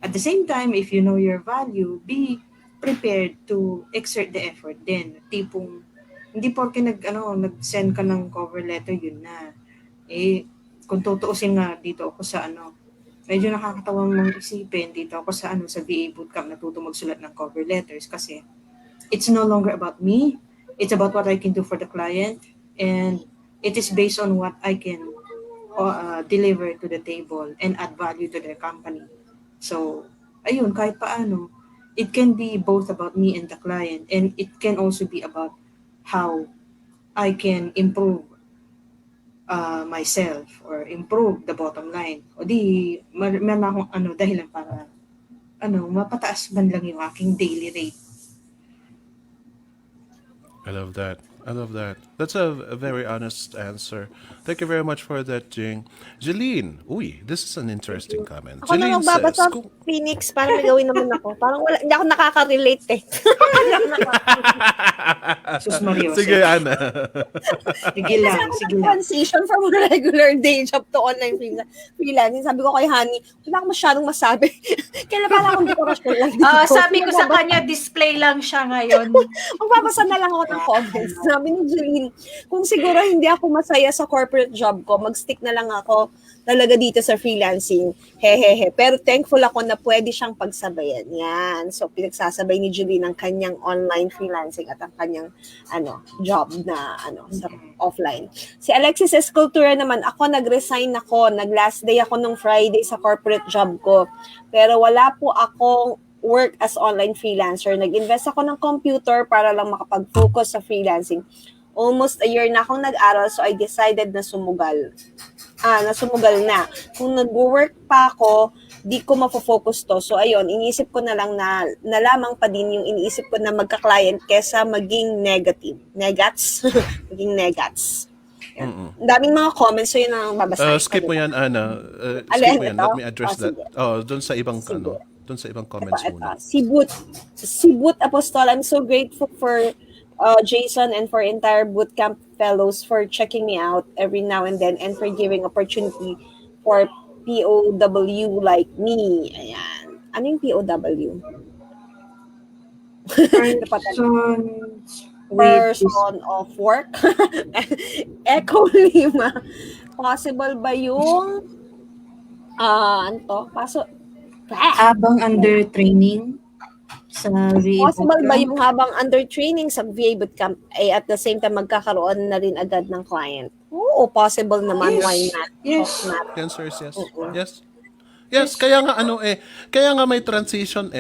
at the same time, if you know your value, be prepared to exert the effort din. Tipong Hindi porke nag-send ka ng cover letter, yun na. Kung tutuusin nga dito ako sa medyo nakakatawang mong isipin dito ako sa sa VA Bootcamp natuto magsulat ng cover letters kasi it's no longer about me. It's about what I can do for the client, and it is based on what I can deliver to the table and add value to their company. So, ayun, kahit paano, it can be both about me and the client, and it can also be about how I can improve myself or improve the bottom line. O di, meron akong dahilan para mapataas man lang yung aking daily rate. I love that. I love that. That's a very honest answer. Thank you very much for that, Jing. Jeline, this is an interesting comment. Ako na Jeline magbabasa, says, Phoenix, para may gawin naman ako. Parang hindi ako nakaka-relate eh. Sus Mario. sige, Ana. Sige lang. Transition from regular day job to online freelancing. Sabi ko kay Honey, wala akong masyadong masabi. Kailan pala akong dekorasyon lang dito. Sabi ko sa kanya, display lang siya ngayon. Magbabasa na lang ako ng comments. Sabi ni Jeline, kung siguro hindi ako masaya sa corporate job ko, mag-stick na lang ako talaga dito sa freelancing. Hehehe. Pero thankful ako na pwede siyang pagsabayan. Yan. So, pinagsasabay ni Jeline ang kanyang online freelancing at ang kanyang job na sa offline. Si Alexis Escultura naman, nag-resign ako. Nag-last day ako nung Friday sa corporate job ko. Pero wala po akong work as online freelancer. Nag-invest ako ng computer para lang makapag-focus sa freelancing. Almost a year na akong nag-aral, so I decided na sumugal. Nasumugal na. Kung nag-work pa ako, di ko mapofocus to. So ayun, iniisip ko na lang na lamang pa din yung iniisip ko na magka-client kesa maging negative. Negats? Maging negats. Ang daming mga comments, so yun ang babasahin. Skip mo yan, Ana. Skip mo yan. Let me address that. Doon sa ibang doon sa ibang comments muna. Si Boot Apostol, I'm so grateful for Jason and for entire bootcamp fellows for checking me out every now and then and for giving opportunity for POW like me. Ayan. Ano yung POW? Person of work. Echo Lima. Possible ba yung habang under training sa VA Possible ba yung habang under training sa VA bootcamp ay at the same time magkakaroon na rin agad ng client? Oo, possible naman. Yes. Why not? Yes. The answer is yes. Yes, kaya nga kaya nga may transition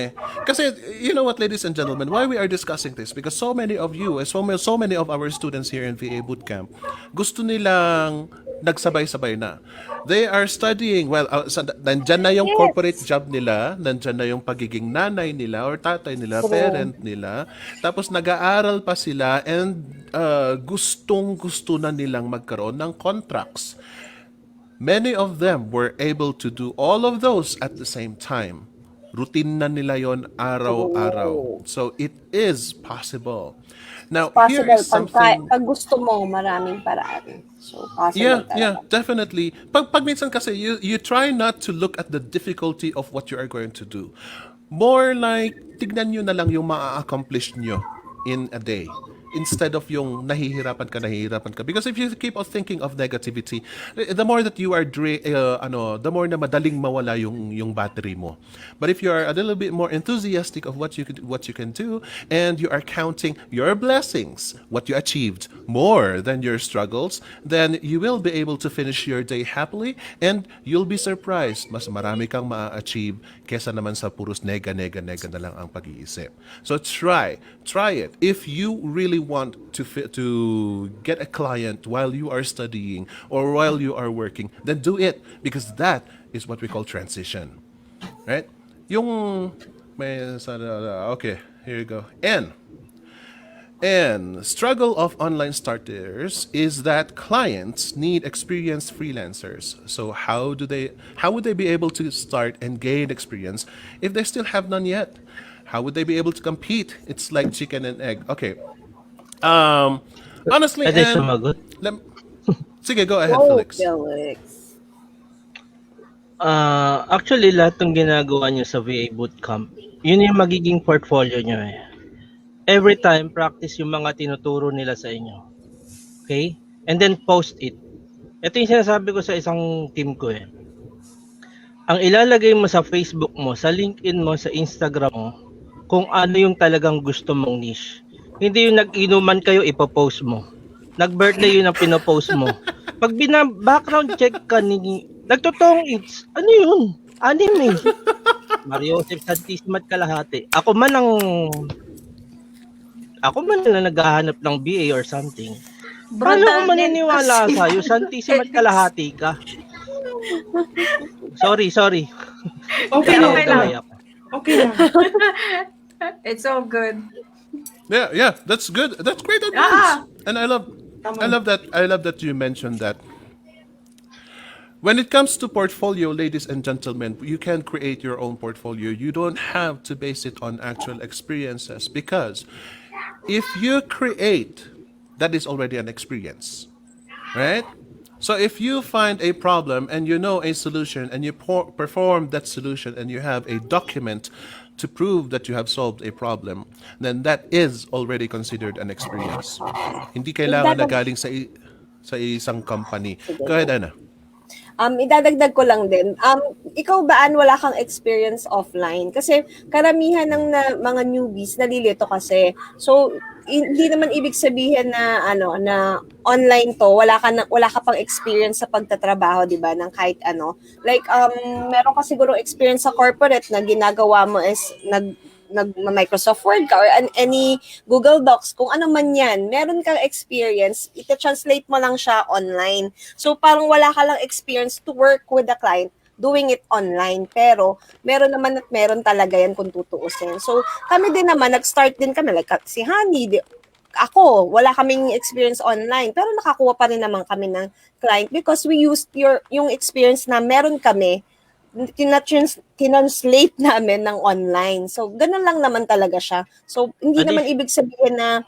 Kasi you know what, ladies and gentlemen, why we are discussing this? Because so many of you, so many of our students here in VA Bootcamp, gusto nilang nagsabay-sabay na. They are studying, nandyan na yung corporate job nila, nandyan na yung pagiging nanay nila or tatay nila, parent nila, tapos nag-aaral pa sila and gustong-gusto na nilang magkaroon ng contracts. Many of them were able to do all of those at the same time. Routine na nila yon araw-araw. So it is possible. Now, here is something... Pag gusto mo, maraming paraan. So, possible talaga. Yeah, definitely. Pag minsan kasi, you try not to look at the difficulty of what you are going to do. More like, tignan nyo na lang yung ma-accomplish nyo in a day. Instead of yung nahihirapan ka. Because if you keep on thinking of negativity, the more that you are the more na madaling mawala yung battery mo. But if you are a little bit more enthusiastic of what you can do, and you are counting your blessings, what you achieved, more than your struggles, then you will be able to finish your day happily, and you'll be surprised. Mas marami kang ma-achieve kesa naman sa puros nega na lang ang pag-iisip. So try it. If you really want to get a client while you are studying or while you are working, then do it, because that is what we call transition, right? Okay, here you go. And struggle of online starters is that clients need experienced freelancers. So how would they be able to start and gain experience if they still have none yet? How would they be able to compete? It's like chicken and egg. Okay. Honestly, Pwede sumagot? Sige, go ahead, Felix. Actually, lahat ng ginagawa nyo sa VA Bootcamp, yun yung magiging portfolio nyo every time practice yung mga tinuturo nila sa inyo. Okay? And then post it. Ito yung sinasabi ko sa isang team ko eh. Ang ilalagay mo sa Facebook mo, sa LinkedIn mo, sa Instagram mo, kung ano yung talagang gusto mong niche. Hindi yung nag-inuman kayo, ipopost mo. Nag-birthday yun ang pinopost mo. Pag background check ka ni nagtotong it's, ano yun? Anime. Mario Joseph Santismat kalahati. Ako man lang naghahanap ng BA or something. Paano ko Brutal din maniniwala kasi. sa'yo? Santisimat kalahati ka. Sorry. Okay Pero lang. okay lang. Nagaway ako. Okay lang. It's all good. Yeah, that's good. That's great advice. Ah. And I love Tama. that you mentioned that. When it comes to portfolio, ladies and gentlemen, you can create your own portfolio. You don't have to base it on actual experiences because if you create, that is already an experience, right? So if you find a problem and you know a solution and you perform that solution and you have a document to prove that you have solved a problem, then that is already considered an experience. Hindi kailangan na galing sa isang company. Go ahead, Anna. Idadagdag ko lang din. Ikaw ba, wala kang experience offline? Kasi karamihan ng mga newbies nalilito kasi. So, hindi naman ibig sabihin na na online to, wala ka pang experience sa pagtatrabaho, 'di ba? Ng kahit ano. Like meron ka siguro experience sa corporate na ginagawa mo is Microsoft Word ka or any Google Docs, kung ano man yan, meron kang experience, ita-translate mo lang siya online. So parang wala ka lang experience to work with the client doing it online. Pero meron naman at meron talaga yan kung tutuusin. So kami din naman, nag-start din kami, like si Honey, ako, wala kaming experience online, pero nakakuha pa rin naman kami ng client because we used yung experience na meron kami, tinanslate namin ng online. So, ganun lang naman talaga siya. So, hindi naman ibig sabihin na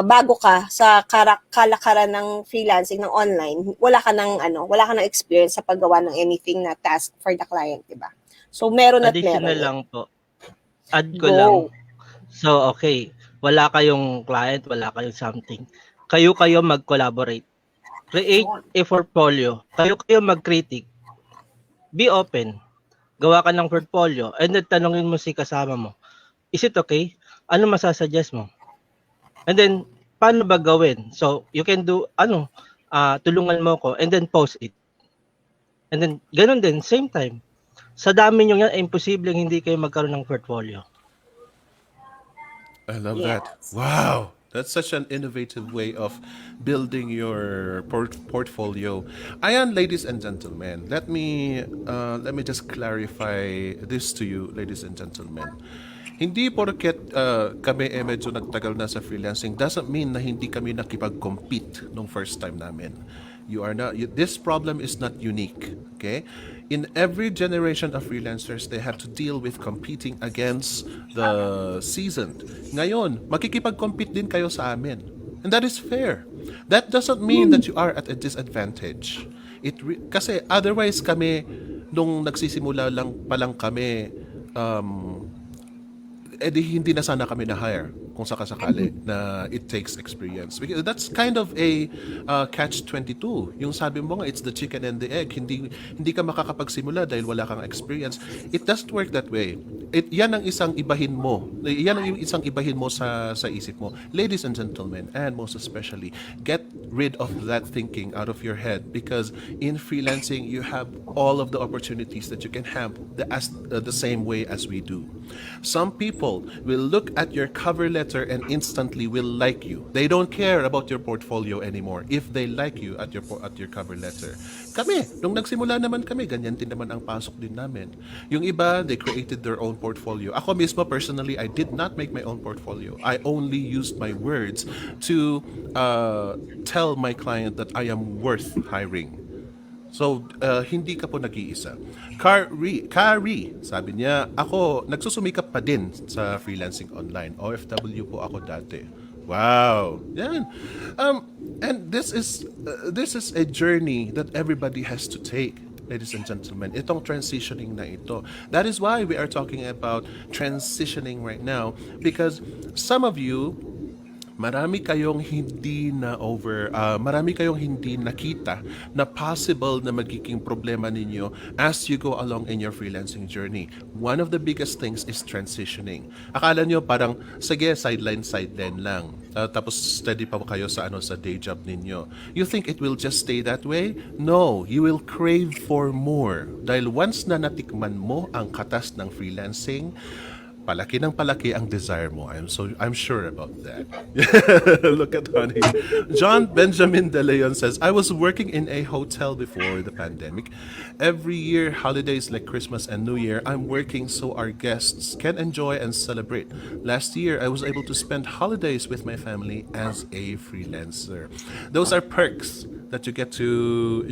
bago ka sa kalakaran ng freelancing ng online, wala ka ng experience sa paggawa ng anything na task for the client, di ba? So, meron at meron. Additional lang po. Add ko Go. lang. So, okay. Wala kayong client, wala kayong something. Kayo mag-collaborate. Create a portfolio. Kayo mag-critique. Be open. Gawa ka ng portfolio and then tanongin mo si kasama mo, is it okay? Ano masasuggest mo? And then, paano ba gawin? So, you can do, tulungan mo ko and then post it. And then, ganun din, same time. Sa dami nyo yan, imposibleng hindi kayo magkaroon ng portfolio. I love that. Wow. That's such an innovative way of building your portfolio. Ayan, ladies and gentlemen, let me just clarify this to you, ladies and gentlemen. Hindi porket kami medyo nagtagal na sa freelancing doesn't mean na hindi kami nakipag-compete nung first time namin. This problem is not unique, okay? In every generation of freelancers, they have to deal with competing against the seasoned. Ngayon, makikipag-compete din kayo sa amin. And that is fair. That doesn't mean that you are at a disadvantage. Kasi otherwise kami, nung nagsisimula pa lang kami, hindi na sana kami na-hire kung sakasakali na it takes experience. Because that's kind of a catch-22. Yung sabi mo nga, it's the chicken and the egg. Hindi ka makakapagsimula dahil wala kang experience. It doesn't work that way. Yan ang isang ibahin mo. Yan ang isang ibahin mo sa isip mo. Ladies and gentlemen, and most especially, get rid of that thinking out of your head because in freelancing, you have all of the opportunities that you can have the same way as we do. Some people will look at your cover letter and instantly will like you. They don't care about your portfolio anymore if they like you at your cover letter. Kami, nung nagsimula naman kami, ganyan din naman ang pasok din namin. Yung iba, they created their own portfolio. Ako mismo, personally, I did not make my own portfolio. I only used my words to tell my client that I am worth hiring. So, hindi ka po nag-iisa. Kari, sabi niya, ako, nagsusumikap pa din sa freelancing online. OFW po ako dati. Wow. Yan. And this is a journey that everybody has to take. ladies and gentlemen, itong transitioning na ito. That is why we are talking about transitioning right now, because some of you, marami kayong hindi nakita na possible na magiging problema ninyo as you go along in your freelancing journey. One of the biggest things is transitioning. Akala nyo parang sige, sideline lang. Tapos steady pa kayo sa day job ninyo. You think it will just stay that way? No, you will crave for more. Dahil once na natikman mo ang katas ng freelancing, palaki ng palaki ang desire mo. I'm sure about that. Look at Honey. John Benjamin De Leon says, I was working in a hotel before the pandemic. Every year, holidays like Christmas and New Year, I'm working so our guests can enjoy and celebrate. Last year, I was able to spend holidays with my family as a freelancer. Those are perks that you get to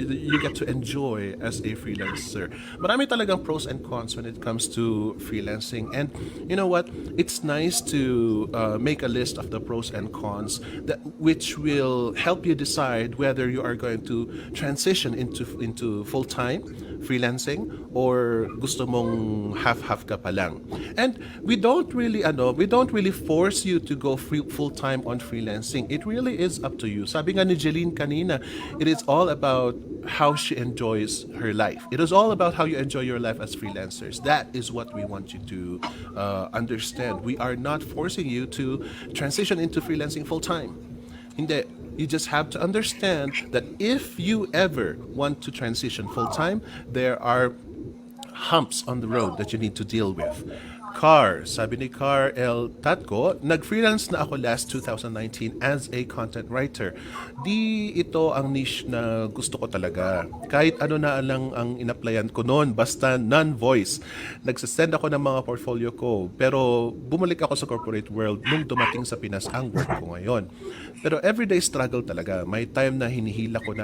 enjoy as a freelancer. Marami talagang pros and cons when it comes to freelancing. And you know what? It's nice to make a list of the pros and cons which will help you decide whether you are going to transition into full-time freelancing or gusto mong half-half ka pa lang. And we don't really force you to go full-time on freelancing. It really is up to you. Sabi nga ni Jeline kanina, it is all about how she enjoys her life. It is all about how you enjoy your life as freelancers. That is what we want you to understand. We are not forcing you to transition into freelancing full-time. Hindi. You just have to understand that if you ever want to transition full-time, there are humps on the road that you need to deal with. Sabi ni Car L. Tatko, nag-freelance na ako last 2019 as a content writer. Di ito ang niche na gusto ko talaga. Kahit ano na lang ang in-applyan ko noon, basta non-voice. Nagsasend ako ng mga portfolio ko, pero bumalik ako sa corporate world nung dumating sa Pinas ang work ko ngayon. Pero everyday struggle talaga. May time na hinihila ko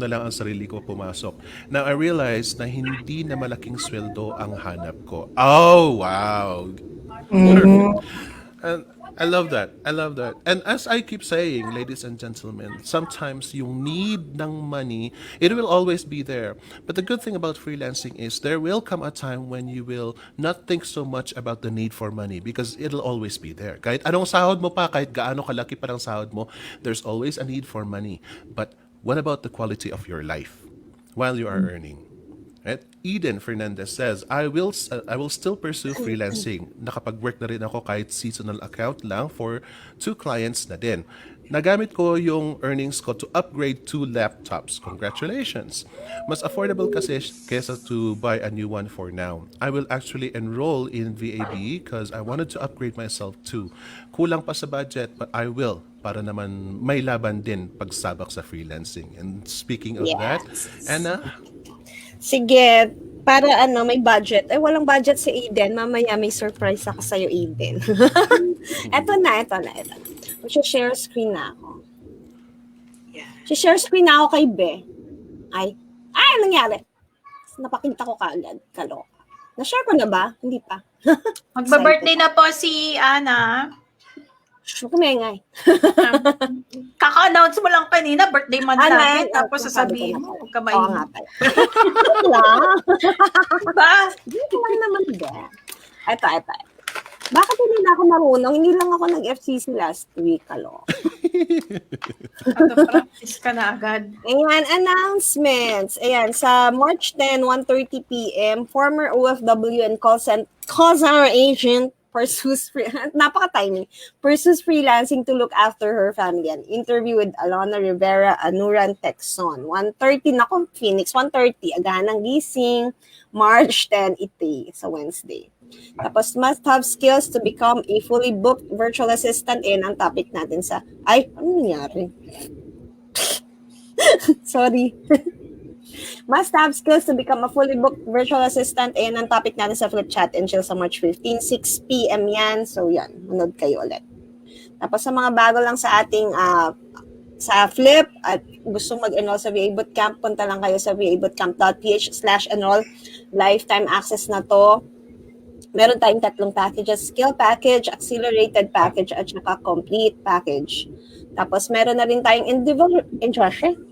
na lang ang sarili ko pumasok. Now I realized na hindi na malaking sweldo ang hanap ko. Oh, wow. Perfect. And I love that. And as I keep saying, ladies and gentlemen, sometimes yung need ng money, it will always be there. But the good thing about freelancing is there will come a time when you will not think so much about the need for money because it'll always be there. Kahit anong sahod mo pa, kahit gaano kalaki pa ng sahod mo, there's always a need for money. But what about the quality of your life while you are earning? Right? Eden Fernandez says, I will still pursue freelancing. Nakapag-work na rin ako kahit seasonal account lang for 2 clients na din. Nagamit ko yung earnings ko to upgrade 2 laptops. Congratulations! Mas affordable kasi kesa to buy a new one for now. I will actually enroll in VAB because I wanted to upgrade myself too. Kulang pa sa budget, but I will para naman may laban din pagsabak sa freelancing. And speaking of that, Anna? Sige, para may budget. Walang budget si Aiden. Mamaya may surprise ako sa'yo, Aiden. Ito na. Mag-share screen na ako. Yeah. Share screen na ako kay Be. Ano nangyari? Napakita ko kaagad. Kaloka. Na-share ko na ba? Hindi pa. Magba-birthday na po si Ana. Kumengay. Kaka-announce mo lang kanina, birthday month natin, tapos sasabihin mo, huwag ka Oo nga mainit. pala. Diba? Hindi lang naman ba? Ito. Bakit hindi na ako marunong? Hindi lang ako nag-FCC last week. Practice ka na agad. Ayan, announcements. Ayan, sa March 10, 1:30 p.m., former OFW and call center agent pursues freelancing to look after her family. An interview with Alona Rivera, Anuran Texon. 1:30 na kung Phoenix, 1:30. Agahan ng gising, March 10, iti, sa Wednesday. Tapos, must have skills to become a fully booked virtual assistant. Ang topic natin sa, ano nangyari? Sorry. Must have skills to become a fully booked virtual assistant. Ang topic natin sa Flip Chat and Chill sa March 15, 6 p.m. yan. So, yan. Manood kayo ulit. Tapos, sa mga bago lang sa ating sa Flip at gusto mag-enroll sa VA Bootcamp, punta lang kayo sa vabootcamp.ph/enroll. Lifetime access na to. Meron tayong 3 packages, skill package, accelerated package, at saka complete package. Tapos meron na rin tayong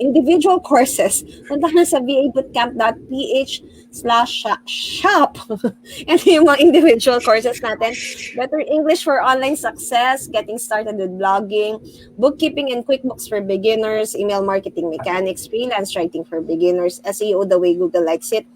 individual courses. Punta ka na sa vabootcamp.ph/shop. Ito yung mga individual courses natin. Better English for online success, getting started with blogging, bookkeeping and QuickBooks for beginners, email marketing mechanics, freelance writing for beginners, SEO the way Google likes it,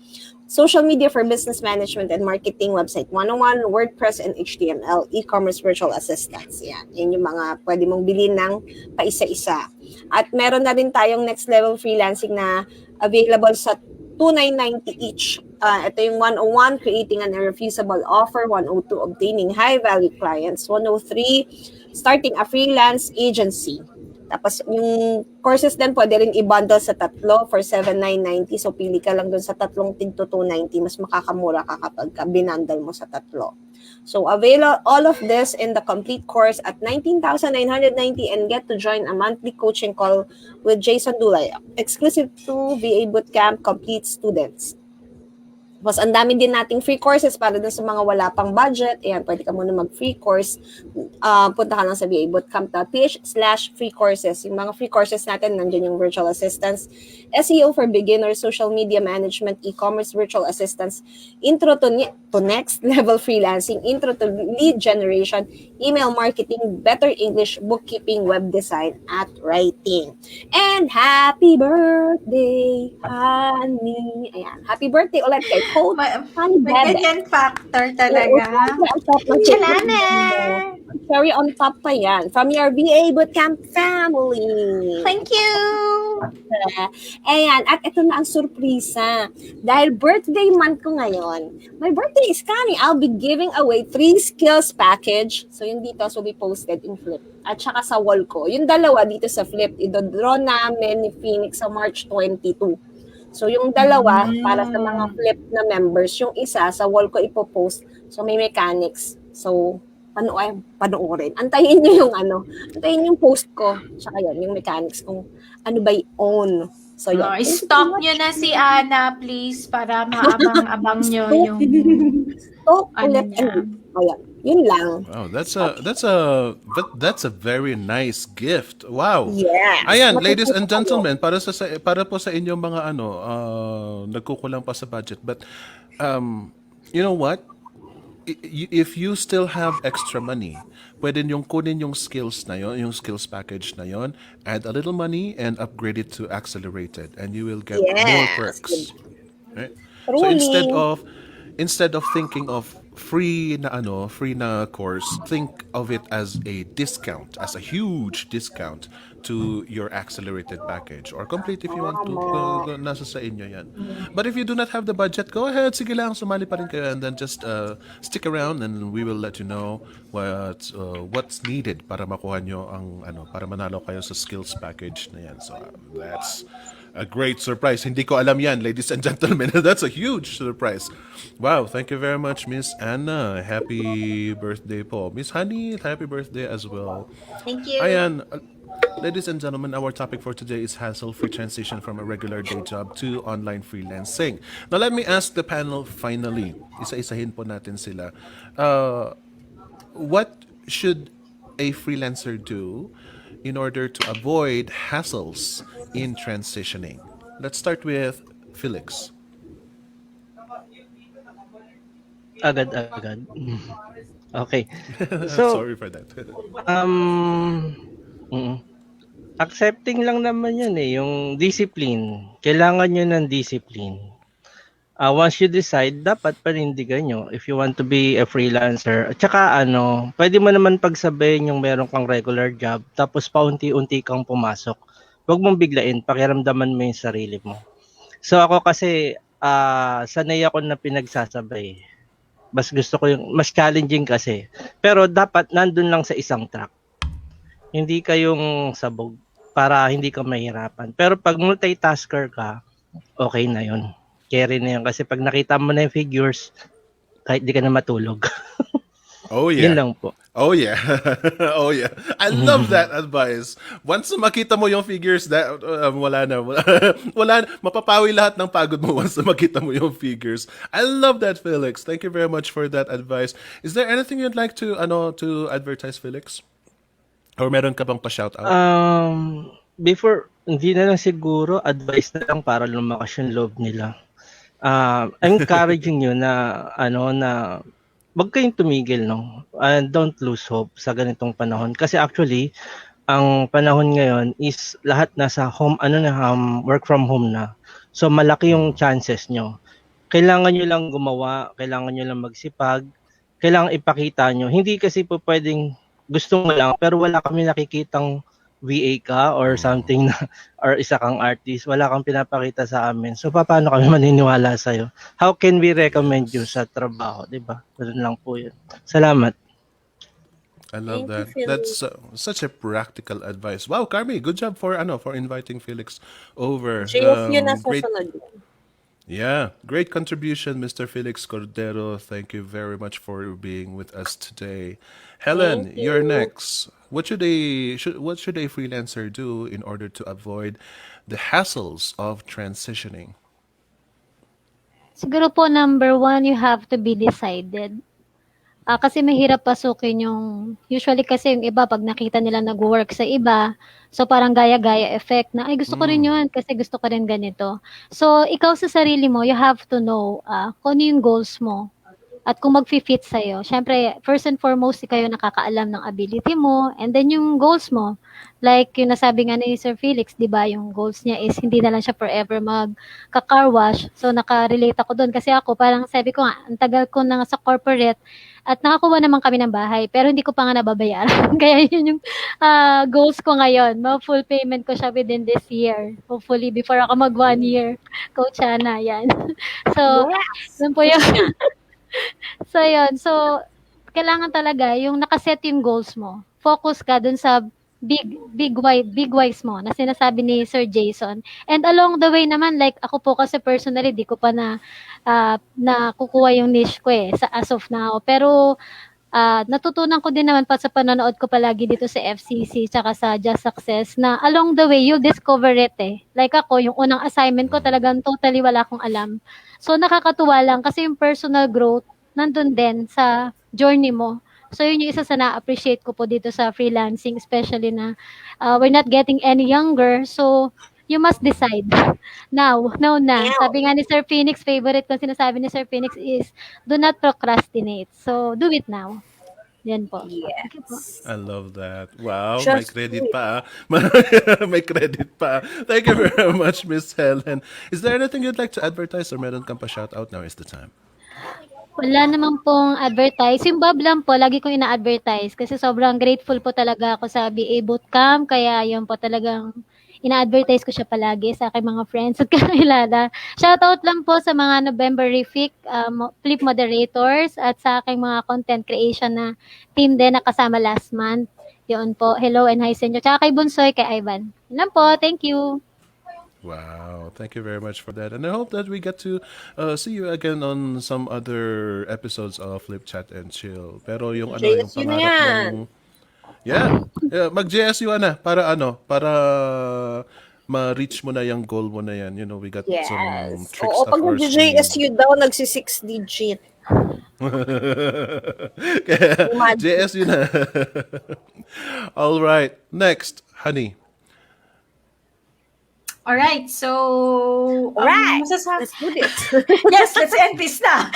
social media for business management and marketing, website 101, WordPress and HTML, e-commerce virtual assistants. Yan yung mga pwede mong bilhin ng paisa-isa. At meron na rin tayong next level freelancing na available sa $2,990 each. Ito yung 101, creating an irrefusable offer. 102, obtaining high-value clients. 103, starting a freelance agency. Tapos yung courses din pwede rin i-bundle sa tatlo for $7,990. So pili ka lang dun sa tatlong tig to $290. Mas makakamura ka kapag binundle mo sa tatlo. So avail all of this in the complete course at $19,990 and get to join a monthly coaching call with Jason Dulay, exclusive to VA Bootcamp complete students. Tapos ang dami din nating free courses para dun sa mga wala pang budget. Ayan, pwede ka muna mag-free course. Punta ka lang sa vabootcamp.ph/free courses. Yung mga free courses natin, nandiyan yung virtual assistants, SEO for beginners, social media management, e-commerce virtual assistants, intro to next level freelancing, intro to lead generation, email marketing, better English, bookkeeping, web design, at writing. And happy birthday, honey. Ayan, happy birthday ulit kay Coach Honey May Bebe. ganyan factor talaga. Salamat! Cherry on top pa yan. From your VA Bootcamp family. Thank you! Ayan, at ito na ang surpresa. Dahil birthday month ko ngayon, my birthday is coming. I'll be giving away 3 skills package. So yung dito will be posted in Flip. At saka sa wall ko. Yung dalawa dito sa Flip, idodraw namin ni Phoenix sa March 22. So yung dalawa para sa mga Flip na members, yung isa sa wall ko ipopost. So may mechanics. So panoorin. Antayin niyo antayin yung post ko. Tsaka yun, yung mechanics kung ano ba i-own. So yun. Stop nyo na si Ana, please, para maabang-abang nyo yung Stock ano ulit. niya. Ayan. Yun lang. Wow, that's a very nice gift. Wow. Yes. Ayan, ladies and gentlemen, para po sa inyong mga nagkukulang pa sa budget, but you know what? If you still have extra money, pwede niyong kunin yung skills na yon, yung skills package na yon, add a little money and upgrade it to accelerated, and you will get more perks. Right? So instead of thinking of free na course, think of it as a discount, as a huge discount to your accelerated package or complete if you want to. Nasa sa inyo yan. But if you do not have the budget, go ahead, sige lang, sumali pa rin kayo, and then just stick around and we will let you know what's needed para makuha nyo para manalo kayo sa skills package na yan. So that's a great surprise. Hindi ko alam yan, ladies and gentlemen. That's a huge surprise. Wow, thank you very much, Miss Anna. Happy birthday po. Miss Honey, happy birthday as well. Thank you. Ayan, ladies and gentlemen, our topic for today is hassle-free transition from a regular day job to online freelancing. Now, let me ask the panel finally. Isa-isahin po natin sila. What should a freelancer do in order to avoid hassles in transitioning? Let's start with Felix. Agad-agad. Okay. So, Sorry for that. Accepting lang naman yun yung discipline. Kailangan nyo ng discipline. Once you decide, dapat panindigan nyo if you want to be a freelancer. At saka pwede mo naman pagsabihin yung meron kang regular job, tapos paunti-unti kang pumasok. Huwag mong biglain, pakiramdaman mo yung sarili mo. So ako kasi, sanay ako na pinagsasabay. Mas gusto ko mas challenging kasi. Pero dapat nandun lang sa isang track. Hindi kayong sabog para hindi ka mahirapan. Pero pag multitasker ka, okay na yun. Carry na yun. Kasi pag nakita mo na yung figures, kahit di ka na matulog. Oh yeah. Yun lang po. Oh yeah. Oh yeah. I love that advice. Once makita mo yung figures, that wala na. Mapapawi lahat ng pagod mo once makita mo yung figures. I love that, Felix. Thank you very much for that advice. Is there anything you'd like to to advertise, Felix? Or meron ka bang pa-shoutout? Before, hindi na lang siguro, advice na lang para lumakas yung loob nila. Encouraging yun na, na wag kayong tumigil, no? And don't lose hope sa ganitong panahon. Kasi actually, ang panahon ngayon is lahat nasa home, work from home na. So, malaki yung chances nyo. Kailangan nyo lang gumawa, kailangan nyo lang magsipag, kailangan ipakita nyo. Hindi kasi po pwedeng gusto mo lang, pero wala kami nakikitang VA ka or something na, or isa kang artist, wala kang pinapakita sa amin. So, paano kami maniniwala sa'yo? How can we recommend you sa trabaho, di ba? Ganun lang po yun. Salamat. I love Thank you, that. Felix. That's such a practical advice. Wow, Carmi, good job for inviting Felix over. JS yun na Great. susunod. Yeah, great contribution, Mr. Felix Cordero. Thank you very much for being with us today. Helen, Thank you're you. next. What should a freelancer do in order to avoid the hassles of transitioning? Siguro po number one, you have to be decided. Kasi mahirap pasukin yung usually kasi yung iba 'pag nakita nila nagwo-work sa iba, so parang gaya-gaya effect na, "Ay gusto ko rin yun kasi gusto ko rin ganito." So ikaw sa sarili mo, you have to know, kung ano yung goals mo at kung magfi-fit sa'yo. Siyempre first and foremost ikaw yung nakakaalam ng ability mo and then yung goals mo. Like yung nasabi nga ni Sir Felix 'di ba, yung goals niya is hindi na lang siya forever magka-car wash. So naka-relate ako dun kasi ako parang sabi ko nga, ang tagal ko na sa corporate at nakakuha naman kami ng bahay pero hindi ko pa nga nababayaran. Kaya yun yung goals ko ngayon. Ma-full payment ko siya within this year. Hopefully before ako mag 1 year. Coach Ana, yan. So, Yes. yun po yung so yun. So, kailangan talaga yung nakaset yung goals mo. Focus ka dun sa big wise mo na sinasabi ni Sir Jason. And along the way naman, like ako po kasi personally, di ko pa nakukuha yung niche ko sa as of now. Pero natutunan ko din naman pa sa panonood ko palagi dito sa FCC tsaka sa Just Success na along the way, you'll discover it Like ako, yung unang assignment ko talagang totally wala akong alam. So nakakatuwa lang kasi yung personal growth nandun din sa journey mo. So yun yung isa sa na-appreciate ko po dito sa freelancing, especially na we're not getting any younger. So you must decide now na. Now. Sabi nga ni Sir Phoenix, favorite ko sinasabi ni Sir Phoenix is do not procrastinate. So do it now. Yan po. Thank you po. Yes. I love that. Wow, may Just do credit it. pa. May credit pa. Thank you very much, Miss Helen. Is there anything you'd like to advertise or meron kang pa shoutout? Now is the time. Wala naman pong advertise. Yung Bob lang po, lagi kong ina-advertise kasi sobrang grateful po talaga ako sa BA Bootcamp. Kaya yun po talagang ina-advertise ko siya palagi sa aking mga friends at kakilala. Shoutout lang po sa mga November Refik, flip moderators at sa aking mga content creation na team din na kasama last month. Yun po. Hello and hi sa inyo. Tsaka kay Bunsoy, kay Ivan. Yun lang po. Thank you. Wow, thank you very much for that. And I hope that we get to see you again on some other episodes of Flip Chat and Chill. Pero yung yung JS yun na pangarap yan. mong mag-JSU para ma-reach mo na yung goal mo na yan. You know, we got some Yes. tricks Oo, of pag course. nag-JSU daw, nagsi-6 digit. Kaya, Imagine. JSU na. All right. Next, Honey. Alright, so... Alright, masasabi- let's do this. Yes, let's end this na.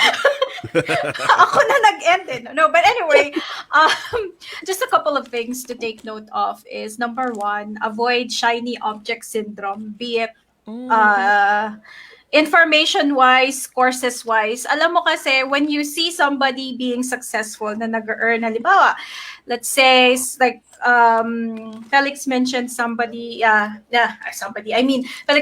Ako na nag-end No, but anyway, just a couple of things to take note of is number one, avoid shiny object syndrome, be it information-wise, courses-wise. Alam mo kasi, when you see somebody being successful na nag-earn, halimbawa, let's say, like, Felix mentioned Felix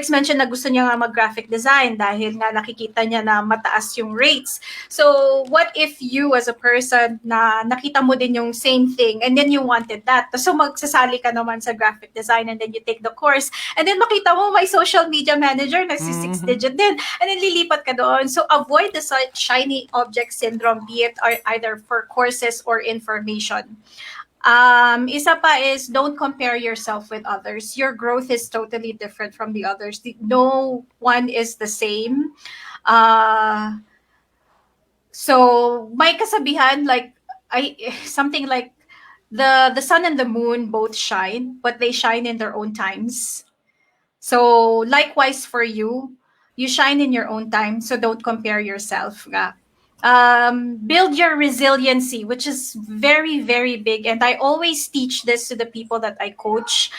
mentioned na gusto niya nga mag-graphic design dahil nga nakikita niya na mataas yung rates. So, what if you as a person na nakita mo din yung same thing and then you wanted that? So, magsasali ka naman sa graphic design and then you take the course and then makita mo may social media manager na si 6-digit din and then lilipat ka doon. So, avoid the shiny object syndrome, be it either for courses or information. Isa pa is don't compare yourself with others. Your growth is totally different from the others. No one is the same. So may kasabihan like something like the sun and the moon both shine, but they shine in their own times. So likewise for you, you shine in your own time. So don't compare yourself. Nga. Build your resiliency, which is very, very big. And I always teach this to the people that I coach.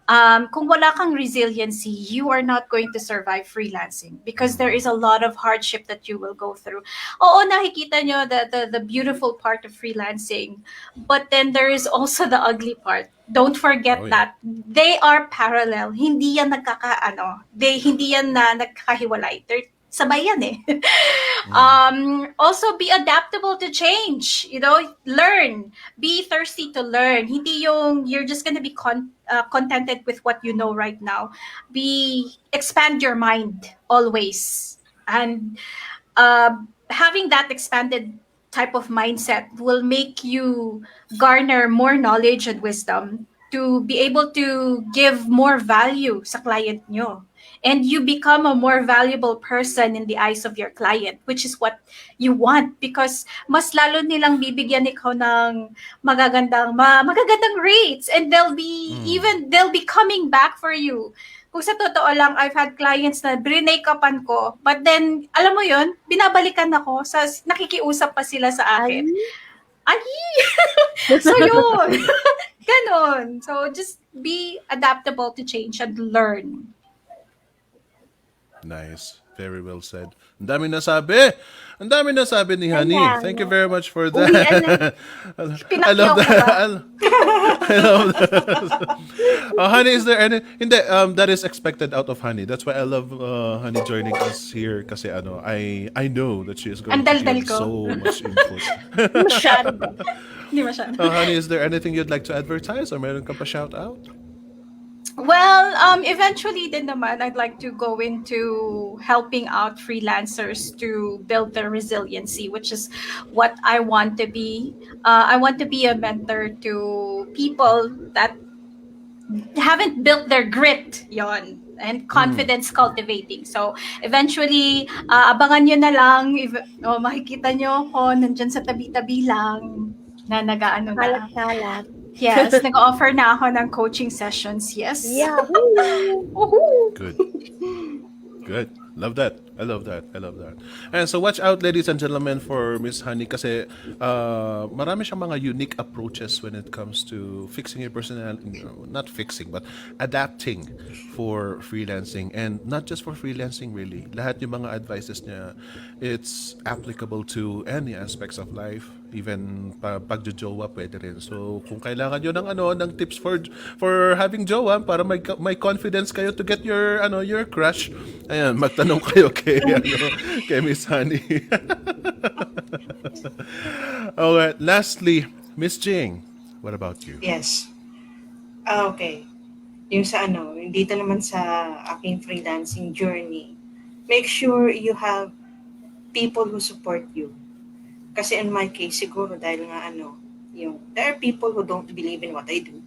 Kung wala kang resiliency, you are not going to survive freelancing because there is a lot of hardship that you will go through. Oo, nakikita nyo the beautiful part of freelancing, but then there is also the ugly part. Don't forget Oh, yeah. that they are parallel. Hindi yan hindi yan na nagkakahiwalay. They're sabay yan eh. Also be adaptable to change, learn, be thirsty to learn. Hindi yung you're just gonna be contented with what you know right now. Expand your mind always. And having that expanded type of mindset will make you garner more knowledge and wisdom to be able to give more value sa client nyo. And you become a more valuable person in the eyes of your client, which is what you want, because mas lalo nilang bibigyan ikaw ng magagandang rates, and they'll be coming back for you. Kung sa totoo lang, I've had clients na brinake-upan ko, but then, alam mo yun, binabalikan ako, nakikiusap pa sila sa akin. Ay! So yun! Ganon. So just be adaptable to change and learn. Nice. Very well said. Ang dami nasabi. Ang dami nasabi ni Honey. Kaya Thank you nga. very much for Uwian that. I love Pinakyaw ko ba? that. I love that. Honey, is there any... Hindi, that is expected out of Honey. That's why I love Honey joining us here kasi I know that she is going Ang to daldal give ko. so much input. Masyado. Hindi masyado. Honey, is there anything you'd like to advertise or meron ka pa shout out? Well, eventually din naman, I'd like to go into helping out freelancers to build their resiliency, which is what I want to be. I want to be a mentor to people that haven't built their grit yon and confidence cultivating. So, eventually, abangan nyo na lang. Makikita nyo ako nandyan sa tabi-tabi lang na nag-ano na. Kalat-kalat. Yes, nag-offer na ako ng coaching sessions. Yes. Yahoo! Woohoo! Good. Good. Love that. I love that. I love that. And so watch out, ladies and gentlemen, for Miss Honey kasi marami siyang mga unique approaches when it comes to fixing your personality. Not fixing, but adapting for freelancing. And not just for freelancing, really. Lahat yung mga advices niya, it's applicable to any aspects of life. Even pagjojowa pwede rin. So kung kailangan nyo ng tips for having jowa para may confidence kayo to get your crush, ayan, magtanong kayo kay Miss Honey. Alright, lastly, Miss Jing, what about you? Yes. Okay. Yung sa dito naman sa aking freelancing journey, make sure you have people who support you. Kasi in my case, siguro dahil nga there are people who don't believe in what I do.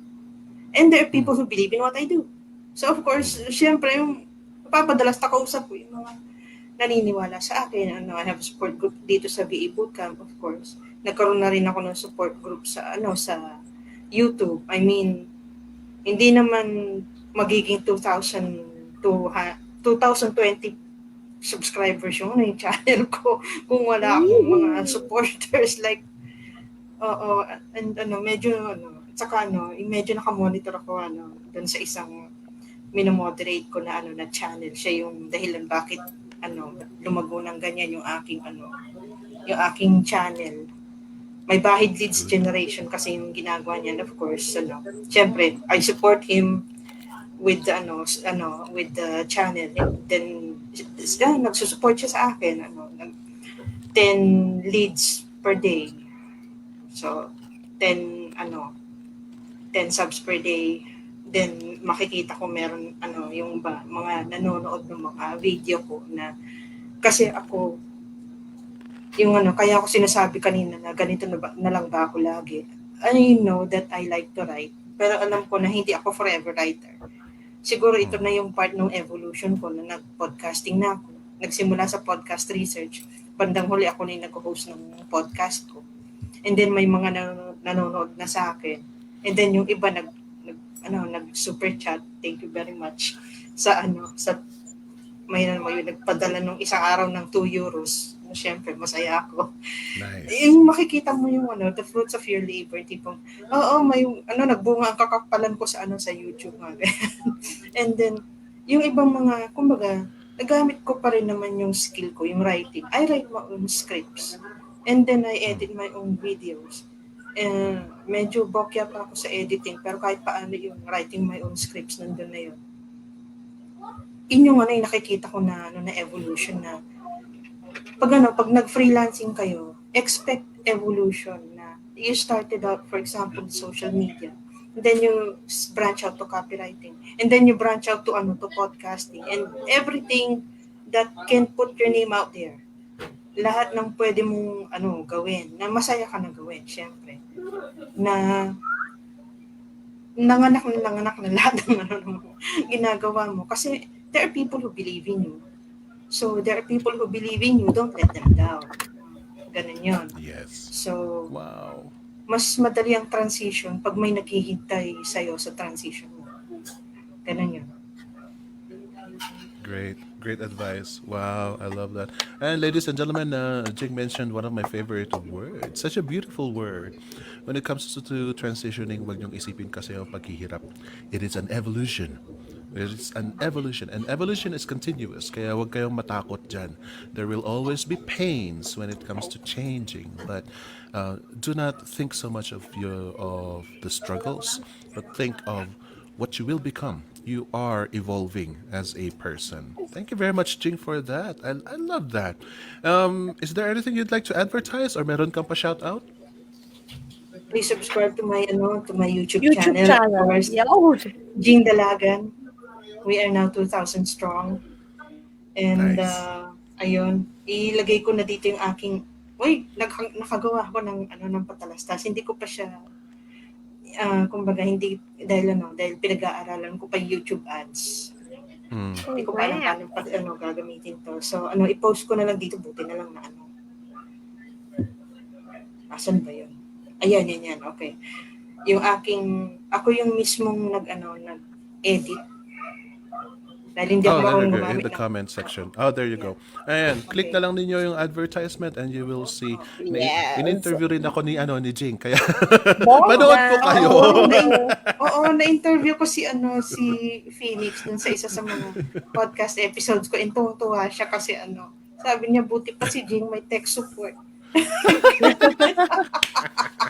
And there are people who believe in what I do. So of course, syempre, yung napapadalas kausap ko yung mga naniniwala sa akin. I have a support group dito sa VA Bootcamp, of course. Nagkaroon na rin ako ng support group sa YouTube. I mean, hindi naman magiging 2,020 subscribers yung channel ko kung wala akong mga supporters like and medyo medyo nakamonitor ako doon sa isang minomoderate ko na channel. Siya yung dahilan bakit lumago ng ganyan yung aking channel. May Bahid Leads Generation kasi yung ginagawa niya, and of course syempre I support him with with the channel, and then nagsusupport siya sa akin 10 leads per day, so 10 subs per day. Then makikita ko meron yung mga nanonood ng mga video ko na kasi ako yung kaya ako sinasabi kanina na ganito na lang ba ako lagi. I know that I like to write, pero alam ko na hindi ako forever writer. Siguro ito na yung part ng evolution ko na nag-podcasting na ako. Nagsimula sa podcast research. Bandang huli ako na yung nag-host ng podcast ko. And then may mga nanonood na sa akin. And then yung iba nag super chat, thank you very much sa may nagpadala nung isang araw ng 2 euros. Siyempre, masaya ako. Nice. Yung makikita mo yung the fruits of your labor, tipong, may nagbunga ang kakapalan ko sa sa YouTube nga. And then, yung ibang mga, kumbaga, nagamit ko pa rin naman yung skill ko, yung writing. I write my own scripts. And then, I edit my own videos. Medyo bokya pa ako sa editing, pero kahit paano yung writing my own scripts, nandun na yun. Yung yung nakikita ko na evolution na pag nag-freelancing kayo, expect evolution na you started out, for example, social media. And then you branch out to copywriting. And then you branch out to podcasting and everything that can put your name out there. Lahat ng pwede mong gawin, na masaya ka na gawin, syempre. Na nanganak na lahat ng ginagawa mo. Kasi there are people who believe in you. So, there are people who believe in you, don't let them down. Ganun yun. Yes. So, Wow. mas madali ang transition pag may naghihintay sa'yo sa transition mo. Ganun yun. Great advice. Wow, I love that. And ladies and gentlemen, Jing mentioned one of my favorite words. Such a beautiful word. When it comes to transitioning, wag niyong isipin kasi ang paghihirap. It is an evolution. It's an evolution, and evolution is continuous. Kaya wag kayong matakot dyan. There will always be pains when it comes to changing, but do not think so much of the struggles, but think of what you will become. You are evolving as a person. Thank you very much, Jing, for that. I love that. Is there anything you'd like to advertise, or meron kang pa shout out? Please subscribe to my YouTube YouTube channel. Of channel. course, Yeah. Jing Dalagan. We are now 2,000 strong. And, Nice. ayun, ilagay ko na dito yung aking, nakagawa ako ng patalastas. Hindi ko pa siya, kumbaga, hindi, dahil pinag-aaralan ko pa YouTube ads. Hindi ko pa alam paano gagamitin to. So, i-post ko na lang dito, buti na lang na asan ba yun? Ayan, okay. Ako yung mismong nag-edit. Dahil hindi ako marunong In gumamit the comment section. Oh, there you go. Ayan, click na lang ninyo yung advertisement and you will see. Yes. In-interview rin ako ni Jing, kaya Bongga. manood po kayo. Na-interview ko si Phoenix dun sa isa sa mga podcast episodes ko. Tuwa siya kasi sabi niya, buti pa si Jing may tech support.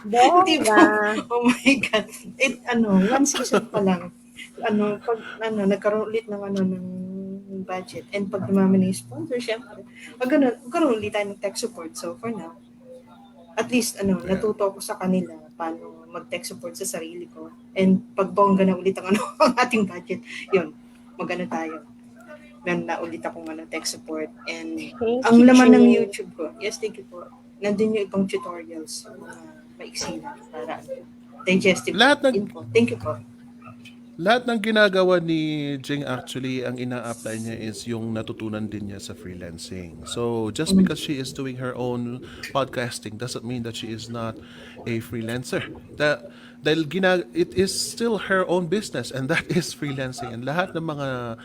Bongga. Oh my God. One season pa lang. Nagkaroon ulit ng budget. And pag dumami na yung sponsor, syempre, magkaroon ulit tayo ng tech support. So, for now, at least, natuto ko sa kanila paano mag-tech support sa sarili ko. And pag bongga na ulit ang ating budget, yun, tayo. Meron na ulit akong tech support. And ang laman ng YouTube ko, yes, thank you po. Nandun yung ibang tutorials, mga maiksi na para digestive info. Thank you po. Lahat ng ginagawa ni Jing actually, ang ina-apply niya is yung natutunan din niya sa freelancing. So, just because she is doing her own podcasting doesn't mean that she is not a freelancer. Dahil it is still her own business, and that is freelancing. And lahat ng mga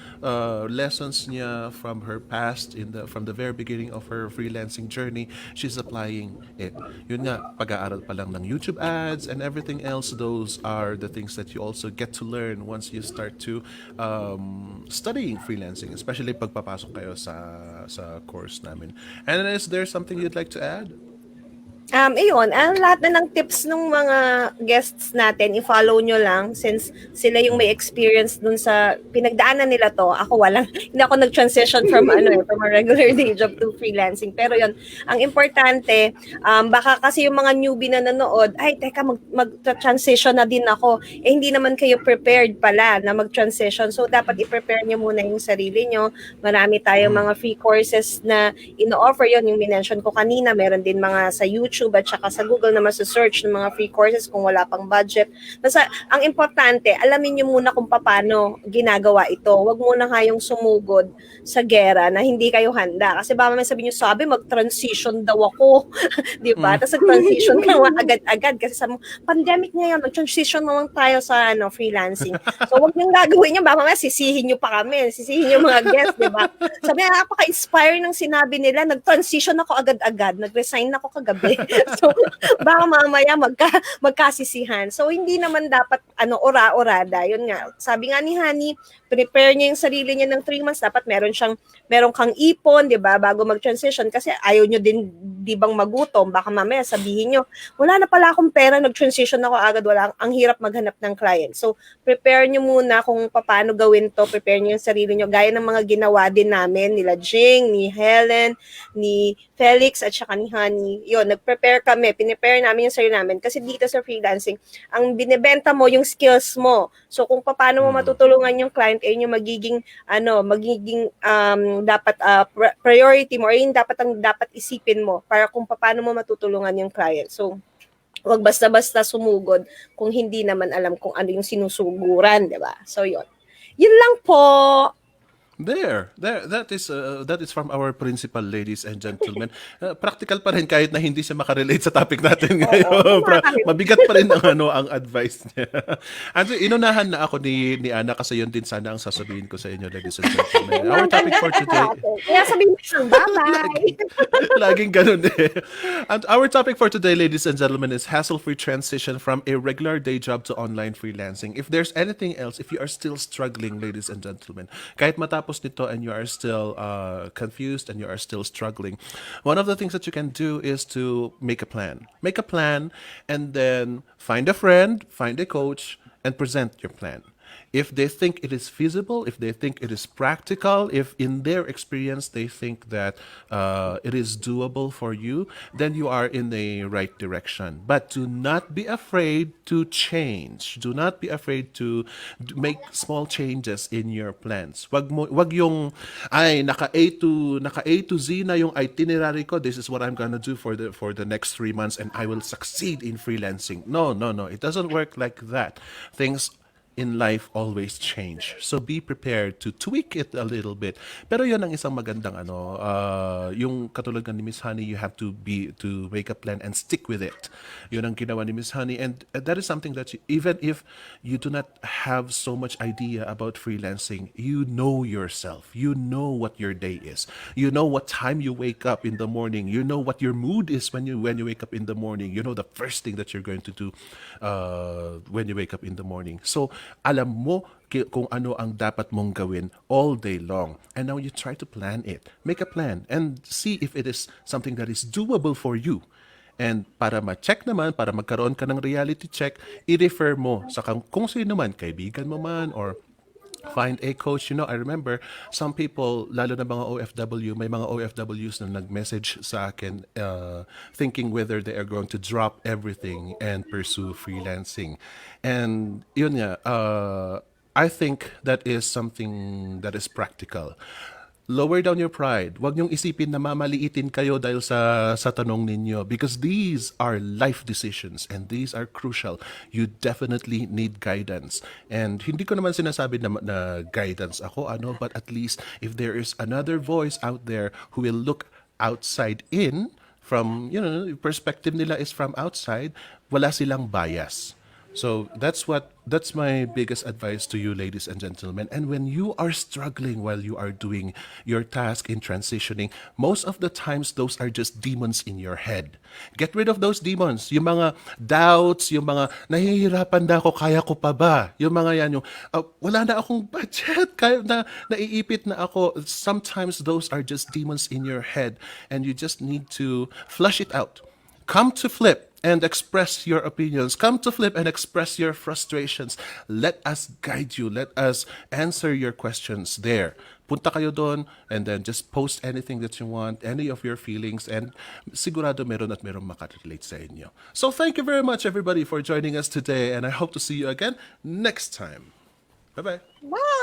lessons niya from her past, from the very beginning of her freelancing journey, she's applying it. Yun nga, pag-aaral pa lang ng YouTube ads and everything else, those are the things that you also get to learn once you start to studying freelancing, especially pag papasok kayo sa course namin. And is there something you'd like to add? Ayun, lahat na ng tips ng mga guests natin, i-follow nyo lang since sila yung may experience dun sa pinagdaanan nila to. Ako walang, hindi ako nag-transition from from a regular day job to freelancing. Pero yun, ang importante, baka kasi yung mga newbie na nanood, ay teka, mag-transition na din ako. Hindi naman kayo prepared pala na mag-transition. So dapat i-prepare nyo muna yung sarili nyo. Marami tayong mga free courses na ino-offer yun. Yung minention ko kanina, meron din mga sa YouTube YouTube at saka sa Google na masu-search ng mga free courses kung wala pang budget. Basta, ang importante, alamin nyo muna kung paano ginagawa ito. Huwag muna kayong sumugod sa gera na hindi kayo handa. Kasi baka may sabihin nyo, sabi, mag-transition daw ako. Di ba? Tapos nag-transition ka agad-agad. Kasi sa pandemic ngayon, mag-transition naman tayo sa freelancing. So, huwag niyong gagawin nyo. Baka may sisihin nyo pa kami. Sisihin yung mga guests, di ba? Sabi, napaka-inspire ng sinabi nila. Nag-transition ako agad-agad. Nag-resign ako kagabi. So, baka mamaya magkasisihan. So, hindi naman dapat ora-orada. Yun nga. Sabi nga ni Honey, prepare niya yung sarili niya ng 3 months. Dapat meron kang ipon, di ba? Bago mag-transition. Kasi ayaw nyo din, di bang magutom. Baka mamaya sabihin nyo, wala na pala akong pera, nag-transition ako agad. Ang hirap maghanap ng client. So, prepare nyo muna kung paano gawin to. Prepare nyo yung sarili nyo. Gaya ng mga ginawa din namin, nila Jing, ni Helen, ni Felix, at saka ni Honey. Yun, nag-prepare kami. Pinipare namin yung sarili namin. Kasi dito sa freelancing, ang binibenta mo, yung skills mo. So, kung paano mo matutulungan yung client, ayun yung magiging dapat priority mo, or yung dapat isipin mo para kung paano mo matutulungan yung client. So, wag basta-basta sumugod kung hindi naman alam kung ano yung sinusuguran, di ba? So, yun. Yun lang po. There. That is from our principal, ladies and gentlemen. Practical pa rin kahit na hindi siya makarelate sa topic natin ngayon. Mabigat pa rin ang advice niya. And inunahan na ako ni Ana kasi yun din sana ang sasabihin ko sa inyo, ladies and gentlemen. Our topic for today. Kaya sabihin mo lang, bye-bye. Laging ganun eh. And our topic for today, ladies and gentlemen, is hassle-free transition from a regular day job to online freelancing. If there's anything else, if you are still struggling, ladies and gentlemen, kahit matapos nito and you are still confused and you are still struggling, one of the things that you can do is to make a plan. Make a plan and then find a friend, find a coach, and present your plan. If they think it is feasible, if they think it is practical, if in their experience they think that it is doable for you, then you are in the right direction. But do not be afraid to change. Do not be afraid to make small changes in your plans. Wag yung naka A to Z na yung itinerary ko. This is what I'm gonna do for the next 3 months and I will succeed in freelancing. No. It doesn't work like that. Things in life always change. So be prepared to tweak it a little bit. Pero yun ang isang magandang yung katulad ni Miss Honey, you have to make a plan and stick with it. Yun ang ginawa ni Miss Honey, and that is something that even if you do not have so much idea about freelancing, you know yourself. You know what your day is. You know what time you wake up in the morning. You know what your mood is when you wake up in the morning. You know the first thing that you're going to do when you wake up in the morning. So alam mo kung ano ang dapat mong gawin all day long. And now you try to plan it. Make a plan and see if it is something that is doable for you. And para ma-check naman, para magkaroon ka ng reality check, i-refer mo sa kung sino man, kaibigan mo man, or find a coach. I remember some people, lalo na mga OFW, may mga OFWs na nag-message sa akin thinking whether they are going to drop everything and pursue freelancing. And yun nga, I think that is something that is practical. Lower down your pride. Huwag niyong isipin na mamaliitin kayo dahil sa tanong ninyo, because these are life decisions and these are crucial. You definitely need guidance. And hindi ko naman sinasabi na guidance ako, but at least if there is another voice out there who will look outside in, from, perspective nila is from outside, wala silang bias. So that's my biggest advice to you, ladies and gentlemen. And when you are struggling while you are doing your task in transitioning, most of the times those are just demons in your head. Get rid of those demons. Yung mga doubts, yung mga nahihirapan na ako, kaya ko pa ba? Yung mga yan, yung wala na akong budget, naiipit na ako. Sometimes those are just demons in your head and you just need to flush it out. Come to Flip and express your opinions. Come to Flip and express your frustrations. Let us guide you. Let us answer your questions there. Punta kayo doon and then just post anything that you want, any of your feelings, and sigurado meron makarelate sa inyo. So thank you very much, everybody, for joining us today, and I hope to see you again next time. Bye-bye. Bye!